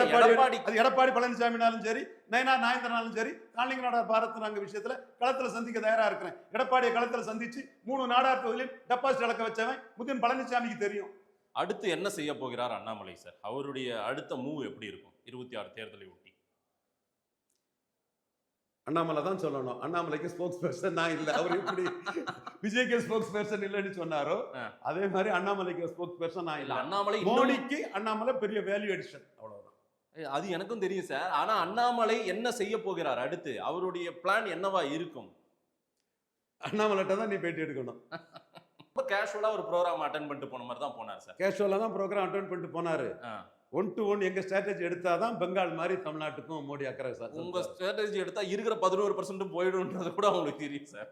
எடப்பாடி பழனிசாமினாலும் சரி, நயனா நாயந்திரனாலும் சரி, தான்லிங்க நாடார் பாரத் நாங்க விஷயத்துல களத்துல சந்திக்க தயாரா இருக்கிறேன். எடப்பாடியை களத்துல சந்திச்சு 3 நாடார் தொகுதியிலும் டெபாசிட் இழக்க வச்சவன் முத்தின் பழனிசாமிக்கு தெரியும். அடுத்து என்ன செய்ய போகிறார் அண்ணாமலை சார்? அவருடைய அடுத்த மூவ் எப்படி இருக்கும் 26 தேர்தலை ஒட்டி? அண்ணாமலை தான் சொல்லணும். அண்ணாமலைக்கு ஸ்போக்ஸ் பர்சன் நான் இல்லை. அவர் எப்படி விஜய்க்கு ஸ்போக்ஸ் பர்சன் இல்லைன்னு சொன்னாரோ அதே மாதிரி அண்ணாமலைக்கு ஸ்போக்ஸ் பர்சன் நான் இல்லை. அண்ணாமலை மோடிக்கு அண்ணாமலை பெரிய வேல்யூ அடிஷன், அவ்வளவுதான். அது எனக்கும் தெரியும் சார். ஆனா அண்ணாமலை என்ன செய்ய போகிறார் அடுத்து? அவருடைய பிளான் என்னவா இருக்கும்? அண்ணாமலைட்ட தான் நீ பேட்டி எடுக்கணும். ரொம்ப கேஷுவலா ஒரு ப்ரோக்ராம் அட்டெண்ட் பண்ணிட்டு போன மாதிரி தான் போனார் சார். கேஷுவலா தான் ப்ரோக்ராம் அட்டெண்ட் பண்ணிட்டு போனாரு. 1 to 1 எங்க ஸ்ட்ராட்டஜி எடுத்தாதான் பெங்கால் மாதிரி தமிழ்நாட்டுக்கும் மோடி அக்கறை சார். உங்க ஸ்ட்ராட்டஜி எடுத்தா இருக்கிற 11% போயிடும்ன்றது கூட உங்களுக்கு தெரியும் சார்.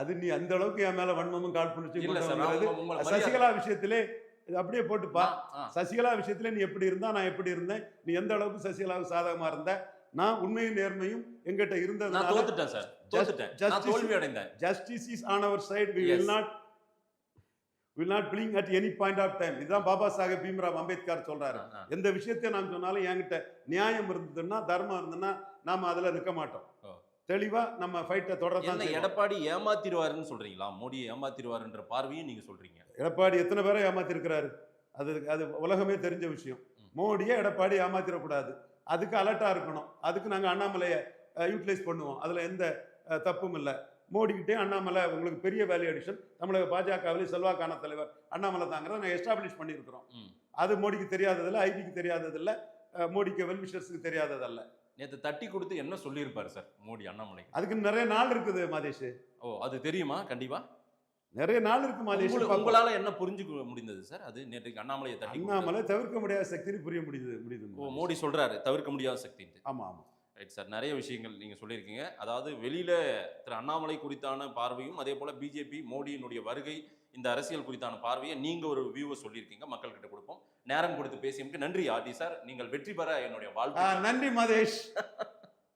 அது நீ அந்த அளவுக்கு என் மேல வன்மமும் கால் புடிச்சு இல்ல சார். சசிகலா விஷயத்திலே இது அப்படியே போட்டுப்பா. சசிகலா விஷயத்துல நீ எப்படி இருந்தா, நான் எப்படி இருந்தேன், நீ எந்த அளவுக்கு சசிகலாவுக்கு சாதகமா இருந்த, நான் உண்மையும் நேர்மையும் எங்கிட்ட இருந்ததுனால நான் தோத்துட்டேன் சார். நான் தோல்வி அடைந்தேன். Justice is on our side. We will not blink at any point of time. இதுதான் பாபா சாஹேப் பீம்ராவ் அம்பேத்கர் சொல்றாரு. எந்த விஷயத்தை நான் சொன்னாலும் என்கிட்ட நியாயம் இருந்ததுன்னா, தர்மம் இருந்ததுன்னா நாம அதுல நிற்க மாட்டோம். தெளிவா நம்ம ஃபைட்டை தொடர்ந்து. எடப்பாடி ஏமாத்திடுவாருன்னு சொல்றீங்களா? மோடி ஏமாத்திடுவாருன்ற பார்வையும் நீங்க சொல்றீங்க. எடப்பாடி எத்தனை பேரை ஏமாத்திருக்கிறாரு, அது உலகமே தெரிஞ்ச விஷயம். மோடியை எடப்பாடி ஏமாத்திடக்கூடாது, அதுக்கு அலர்ட்டா இருக்கணும். அதுக்கு நாங்க அண்ணாமலையை யூட்டிலைஸ் பண்ணுவோம். அதுல எந்த தப்பும் இல்லை. மோடிக்கிட்டே அண்ணாமலை உங்களுக்கு பெரிய வேல்யூ அடிஷன். தமிழக பாஜகவிலே செல்வாக்கான தலைவர் அண்ணாமலை தாங்கிறத நாங்கள் எஸ்டாப்ளிஷ் பண்ணியிருக்கிறோம். அது மோடிக்கு தெரியாததில்ல, ஐபிக்கு தெரியாததில்ல, மோடிக்கு வெல்விஷர்ஸுக்கு தெரியாததல்ல. நேற்று தட்டி கொடுத்து என்ன சொல்லியிருப்பாரு சார் மோடி அண்ணாமலை? அதுக்கு நிறைய நாள் இருக்குது மாதேஷ். அது தெரியுமா? கண்டிப்பா நிறைய நாள் இருக்கு மாதேஷ். உங்களால என்ன புரிஞ்சுக்க முடிந்தது சார்? அது நேற்றுக்கு அண்ணாமலையை தட்டி அண்ணாமலை தவிர்க்க முடியாத சக்தின்னு புரிய முடியுது. மோடி சொல்றாரு தவிர்க்க முடியாத சக்தி. ஆமா ஆமா, ரைட் சார். நிறைய விஷயங்கள் நீங்க சொல்லியிருக்கீங்க. அதாவது வெளியில திரு அண்ணாமலை குறித்தான பார்வையும், அதே போல பிஜேபி மோடியினுடைய வருகை, இந்த அரசியல் குறித்தான பார்வையை நீங்க ஒரு வியூவை சொல்லியிருக்கீங்க. மக்கள் கிட்ட கொடுப்போம். நேரம் கொடுத்து பேசியமைக்கு நன்றி ஆர்டி சார். நீங்கள் வெற்றி பெற என்னுடைய வாழ்த்து. நன்றி மாதேஷ்.